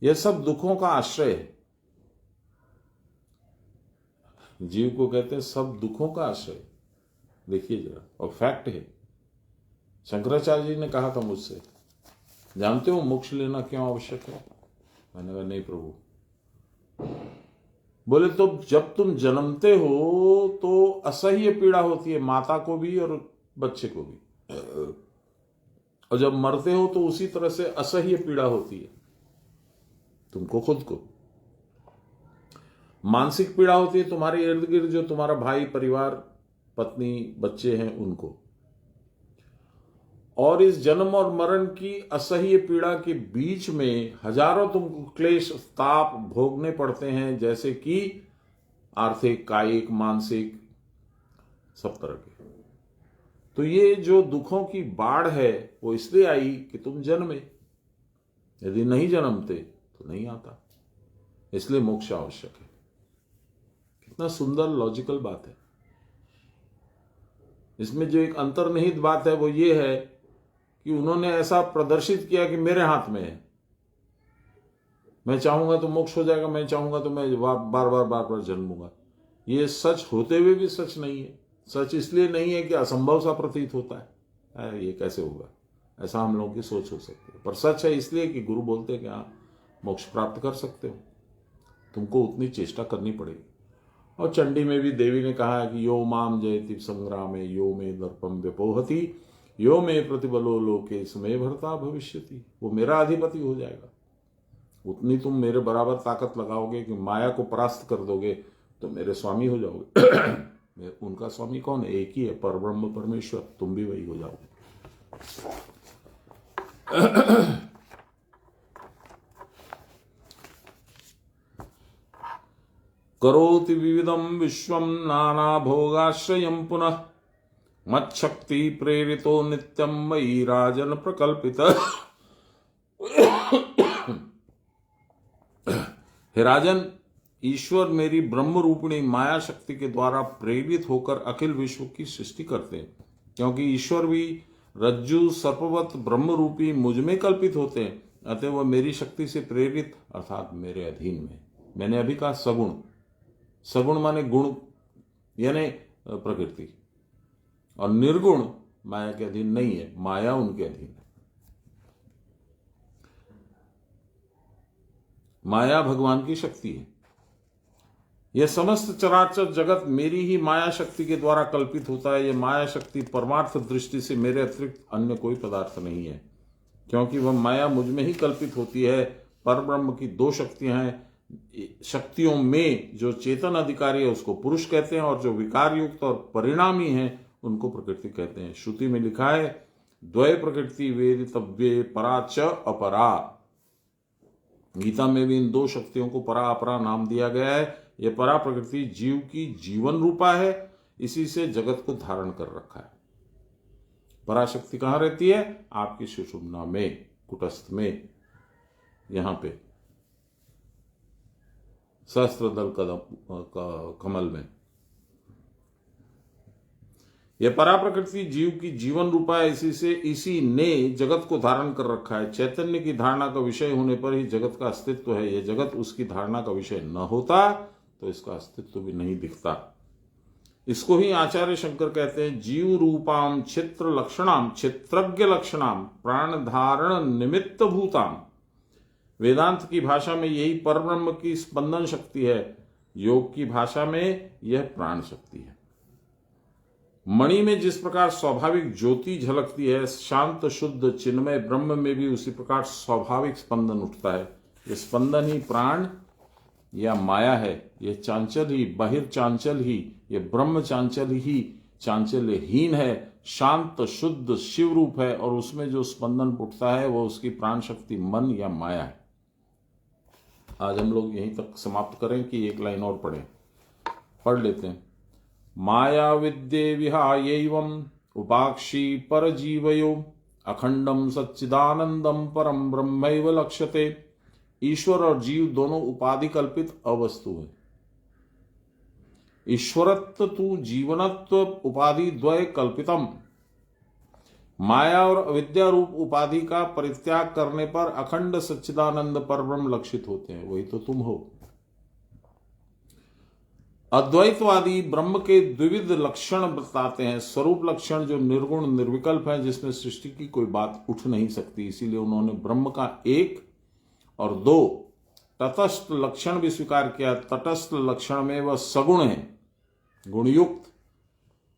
यह सब दुखों का आश्रय है। जीव को कहते हैं सब दुखों का आश्रय। देखिए जरा, और फैक्ट है। शंकराचार्य जी ने कहा था मुझसे, जानते हो मोक्ष लेना क्यों आवश्यक है? मैंने कहा नहीं प्रभु। बोले तो जब तुम जन्मते हो तो असह्य पीड़ा होती है, माता को भी और बच्चे को भी। और जब मरते हो तो उसी तरह से असह्य पीड़ा होती है तुमको खुद को। मानसिक पीड़ा होती है तुम्हारे इर्द गिर्द जो तुम्हारा भाई, परिवार, पत्नी, बच्चे हैं उनको। और इस जन्म और मरण की असह्य पीड़ा के बीच में हजारों तुमको क्लेश, ताप भोगने पड़ते हैं, जैसे कि आर्थिक, कायिक, मानसिक, सब तरह के। तो ये जो दुखों की बाढ़ है वो इसलिए आई कि तुम जन्मे। यदि नहीं जन्मते तो नहीं आता, इसलिए मोक्ष आवश्यक है। कितना सुंदर लॉजिकल बात है। इसमें जो एक अंतर्निहित बात है वो ये है कि उन्होंने ऐसा प्रदर्शित किया कि मेरे हाथ में है, मैं चाहूंगा तो मोक्ष हो जाएगा, मैं चाहूंगा तो मैं बार बार जन्मूंगा। ये सच होते हुए भी सच नहीं है। सच इसलिए नहीं है कि असंभव सा प्रतीत होता है, ये कैसे होगा, ऐसा हम लोगों की सोच हो सकती है। पर सच है इसलिए कि गुरु बोलते हैं कि हाँ मोक्ष प्राप्त कर सकते हो, तुमको उतनी चेष्टा करनी पड़ेगी। और चंडी में भी देवी ने कहा है कि यो माम जयति संग्रामे यो मे दर्पम व्यपोहति यो मे प्रतिबलो लोके समय भरता भविष्यति। वो मेरा अधिपति हो जाएगा। उतनी तुम मेरे बराबर ताकत लगाओगे कि माया को परास्त कर दोगे तो मेरे स्वामी हो जाओगे। उनका स्वामी कौन है? एक ही है, परब्रह्म परमेश्वर। तुम भी वही हो जाओगे। करोति विविधम विश्वम नाना भोगाश्रयं पुनः मच्छक्ति प्रेरितो नित्यम मयि राजन प्रकल्पित। हे राजन, ईश्वर मेरी ब्रह्म रूपिणी माया शक्ति के द्वारा प्रेरित होकर अखिल विश्व की सृष्टि करते हैं। क्योंकि ईश्वर भी रज्जु सर्पवत ब्रह्म रूपी मुझ में कल्पित होते हैं, अतः वह मेरी शक्ति से प्रेरित अर्थात मेरे अधीन में। मैंने अभी कहा सगुण। सगुण माने गुण यानी प्रकृति, और निर्गुण माया के अधीन नहीं है, माया उनके अधीन है। माया भगवान की शक्ति है। यह समस्त चराचर जगत मेरी ही माया शक्ति के द्वारा कल्पित होता है। यह माया शक्ति परमार्थ दृष्टि से मेरे अतिरिक्त अन्य कोई पदार्थ नहीं है, क्योंकि वह माया मुझ में ही कल्पित होती है। परब्रह्म की दो शक्तियां हैं। शक्तियों में जो चेतन अधिकारी है उसको पुरुष कहते हैं, और जो विकार युक्त और परिणामी है उनको प्रकृति कहते हैं। श्रुति में लिखा है द्वय प्रकृति वेदितव्ये परा च अपरा। गीता में भी इन दो शक्तियों को परा अपरा नाम दिया गया है। यह परा प्रकृति जीव की जीवन रूपा है, इसी से जगत को धारण कर रखा है। पराशक्ति कहां रहती है? आपकी सुषुम्ना में, कुटस्थ में, यहां पे सहस्त्रदल कमल में। यह परा प्रकृति जीव की जीवन रूपा है, इसी ने जगत को धारण कर रखा है। चैतन्य की धारणा का विषय होने पर ही जगत का अस्तित्व है। यह जगत उसकी धारणा का विषय न होता तो इसका अस्तित्व भी नहीं दिखता। इसको ही आचार्य शंकर कहते हैं जीव रूपाम क्षेत्र लक्षणाम क्षेत्रज्ञ लक्षणाम प्राण धारण निमित्त भूताम। वेदांत की भाषा में यही परब्रह्म की स्पंदन शक्ति है, योग की भाषा में यह प्राण शक्ति है। मणि में जिस प्रकार स्वाभाविक ज्योति झलकती है, शांत शुद्ध चिन्मय ब्रह्म में भी उसी प्रकार स्वाभाविक स्पंदन उठता है। यह स्पंदन ही प्राण या माया है। यह चांचल ही, बहिर चांचल ही, यह ब्रह्म चांचल ही चांचल्यहीन है, शांत शुद्ध शिव रूप है, और उसमें जो स्पंदन उठता है वो उसकी प्राण शक्ति मन या माया है। आज हम लोग यहीं तक समाप्त करें कि एक लाइन और पढ़ लेते हैं। माया विद्ये विहायैवम् उपाक्षी परजीवयो अखंडम सच्चिदानंदम परम ब्रह्मैव लक्ष्यते। ईश्वर और जीव दोनों उपाधि कल्पित अवस्तु है। ईश्वरत्व तु जीवनत्व उपाधि द्वय कल्पितम। माया और अविद्या रूप उपाधि का परित्याग करने पर अखंड सच्चिदानंद परब्रह्म लक्षित होते हैं, वही तो तुम हो। अद्वैतवादी ब्रह्म के द्विविध लक्षण बताते हैं। स्वरूप लक्षण जो निर्गुण निर्विकल्प है, जिसमें सृष्टि की कोई बात उठ नहीं सकती, इसीलिए उन्होंने ब्रह्म का एक और दो तटस्थ लक्षण भी स्वीकार किया। तटस्थ लक्षण में वह सगुण है, गुणयुक्त,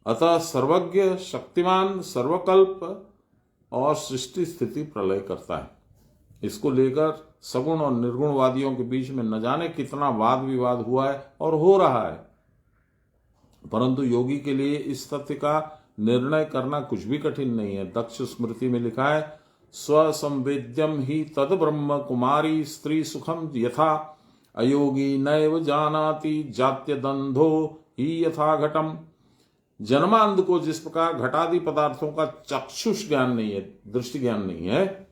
अतः सर्वज्ञ, शक्तिमान, सर्वकल्प, और सृष्टि स्थिति प्रलय करता है। इसको लेकर सगुण और निर्गुणवादियों के बीच में न जाने कितना वाद विवाद हुआ है और हो रहा है, परंतु योगी के लिए इस तथ्य का निर्णय करना कुछ भी कठिन नहीं है। दक्ष स्मृति में लिखा है, स्वसंवेद्यम ही तद ब्रह्म कुमारी स्त्री सुखम यथा अयोगी नैव जानाति जात्य दंधो ही यथा घटम। जन्मांध को जिस प्रकार घटादि पदार्थों का चक्षुष ज्ञान नहीं है, दृष्टि ज्ञान नहीं है,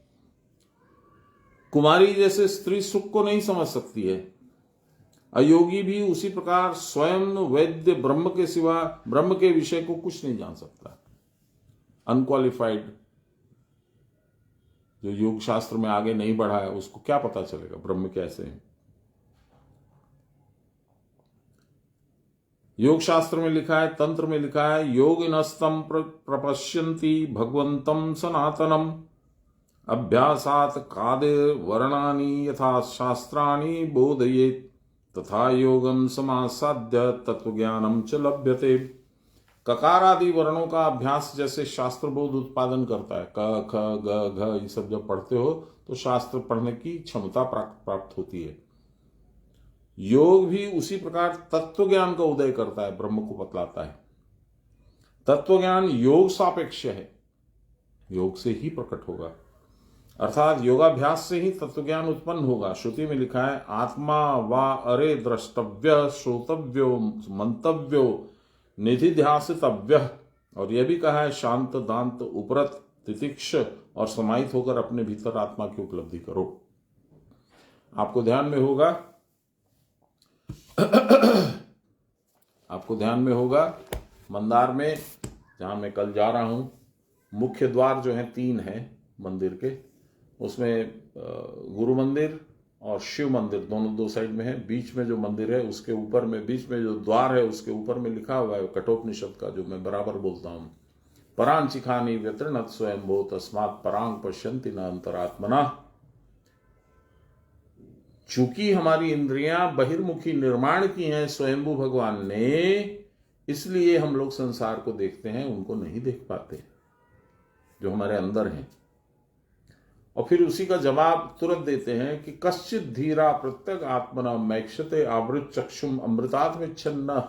कुमारी जैसे स्त्री सुख को नहीं समझ सकती है, अयोगी भी उसी प्रकार स्वयं वैद्य ब्रह्म के सिवा ब्रह्म के विषय को कुछ नहीं जान सकता। अनक्वालिफाइड जो योग शास्त्र में आगे नहीं बढ़ा है उसको क्या पता चलेगा ब्रह्म कैसे है। योग शास्त्र में लिखा है, तंत्र में लिखा है, योगिनस्तम प्रपश्यन्ति भगवंतम सनातनम अभ्यासात कादे वर्णानि यथा शास्त्राणि बोधयेत् तथा योगम समासाद्य तत्वज्ञानम च लभ्यते। ककार आदि वर्णों का अभ्यास जैसे शास्त्र बोध उत्पादन करता है, क ख ग घ ये सब जब पढ़ते हो तो शास्त्र पढ़ने की क्षमता प्राप्त होती है। योग भी उसी प्रकार तत्व ज्ञान का उदय करता है, ब्रह्म को बतलाता है। तत्व ज्ञान योग सापेक्ष है, योग से ही प्रकट होगा, अर्थात योगाभ्यास से ही तत्व ज्ञान उत्पन्न होगा। श्रुति में लिखा है, आत्मा वा अरे द्रष्टव्य श्रोतव्यो मंतव्यो निधिध्यासितव्य। और यह भी कहा है, शांत दांत उपरत तितिक्ष और समाहित होकर अपने भीतर आत्मा की उपलब्धि करो। आपको ध्यान में होगा मंदार में जहां मैं कल जा रहा हूं, मुख्य द्वार जो है 3 है मंदिर के, उसमें गुरु मंदिर और शिव मंदिर दोनों 2 साइड में है। बीच में जो मंदिर है उसके ऊपर में, बीच में जो द्वार है उसके ऊपर में लिखा हुआ है कठोपनिषद का, जो मैं बराबर बोलता हूं, परांचिखानी व्यतृणत स्वयं भो तस्मात् परांग पश्यन्ति न अंतरात्मना। चूंकि हमारी इंद्रियां बहिर्मुखी निर्माण की हैं स्वयंभू भगवान ने, इसलिए हम लोग संसार को देखते हैं, उनको नहीं देख पाते जो हमारे अंदर हैं। और फिर उसी का जवाब तुरंत देते हैं कि कश्चित धीरा प्रत्यक आत्मना मैक्षते आवृत चक्षुम अमृतात्मिच्छन्न।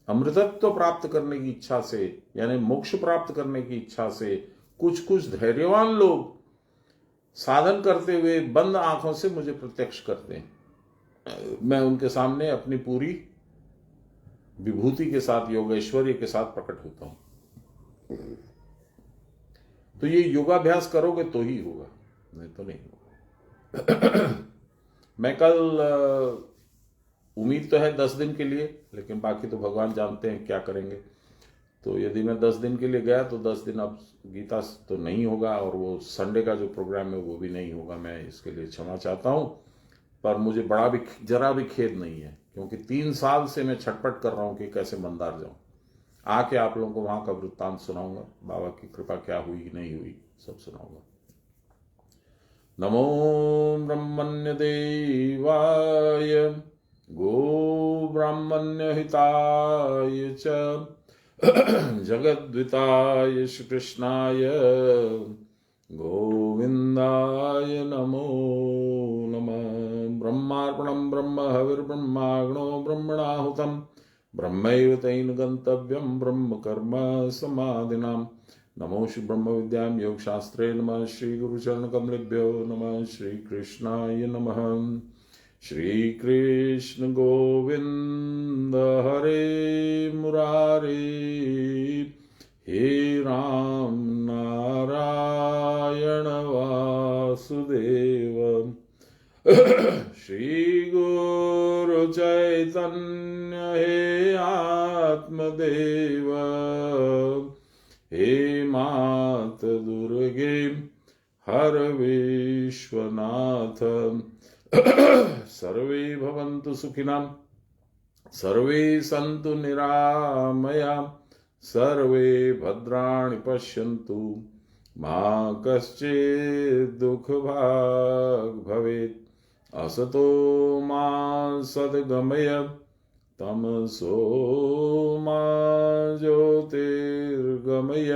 अमृतत्व प्राप्त करने की इच्छा से, यानी मोक्ष प्राप्त करने की इच्छा से कुछ धैर्यवान लोग साधन करते हुए बंद आंखों से मुझे प्रत्यक्ष करते हैं। मैं उनके सामने अपनी पूरी विभूति के साथ, योगेश्वर्य के साथ प्रकट होता हूं। तो ये योगाभ्यास करोगे तो ही होगा, नहीं तो नहीं होगा। मैं कल उम्मीद तो है 10 दिन के लिए, लेकिन बाकी तो भगवान जानते हैं क्या करेंगे। तो यदि मैं 10 दिन के लिए गया तो 10 दिन अब गीता तो नहीं होगा, और वो संडे का जो प्रोग्राम है वो भी नहीं होगा। मैं इसके लिए क्षमा चाहता हूँ, पर मुझे जरा भी खेद नहीं है, क्योंकि 3 साल से मैं छटपट कर रहा हूँ कि कैसे मंदार जाऊं। आके आप लोगों को वहां का वृत्तांत सुनाऊंगा, बाबा की कृपा क्या हुई नहीं हुई सब सुनाऊंगा। नमो ब्रह्मण्य देवाय गो ब्राह्मण्य हिताय च जगद्विताय श्री कृष्णाय गोविंदाय नमो नमः। ब्रह्मार्पणं ब्रह्म हविर्ब्रह्माग्नो ब्रह्मणाहुतं ब्रह्मैव तेन गन्तव्यं ब्रह्म कर्म समाधिनाम्। नमो श्री ब्रह्म विद्यां योग शास्त्रे नमः। श्री गुरुचरण कमलेभ्यो नमः। श्री कृष्णाय नमः। श्री कृष्ण गोविंद हरे मुरारे, हे राम नारायण वासुदेव। श्री गुरु चैतन्य हे आत्मदेव, हे मात दुर्गे हर विश्वनाथ। सर्वे भवन्तु सुखिनः, सर्वे सन्तु निरामया, सर्वे भद्राणि पश्यन्तु, मा कश्चित् दुःखभाग् भवेत्। असतो मा सद्गमय, तमसो मा ज्योतिर्गमय।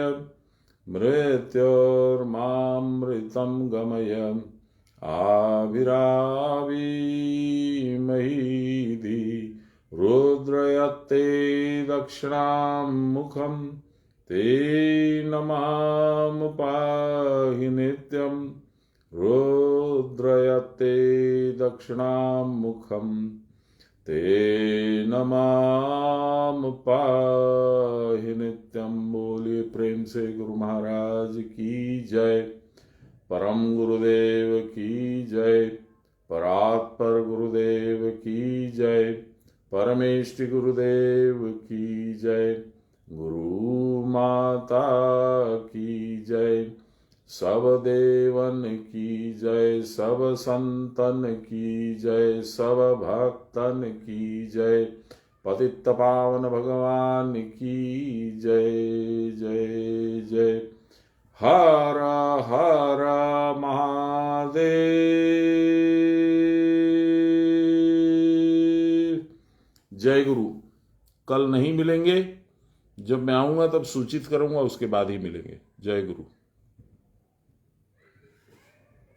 मृत्योर्मामृतं गमय आविराविमहीधि रुद्रयत्ते दक्षिणां मुखं तेन मां पाहि नित्यं रुद्रयत्ते दक्षिणां मुखं तेन मां पाहि नित्यं। बोलिए प्रेम से गुरु महाराज की जय, परम गुरुदेव की जय, परात्पर गुरुदेव की जय, परमेष्टि गुरुदेव की जय, गुरु माता की जय, सब देवन की जय, सब संतन की जय, सब भक्तन की जय, पतित पावन भगवान की जय जय जय। हर हर महादेव। जय गुरु। कल नहीं मिलेंगे, जब मैं आऊंगा तब सूचित करूंगा, उसके बाद ही मिलेंगे। जय गुरु।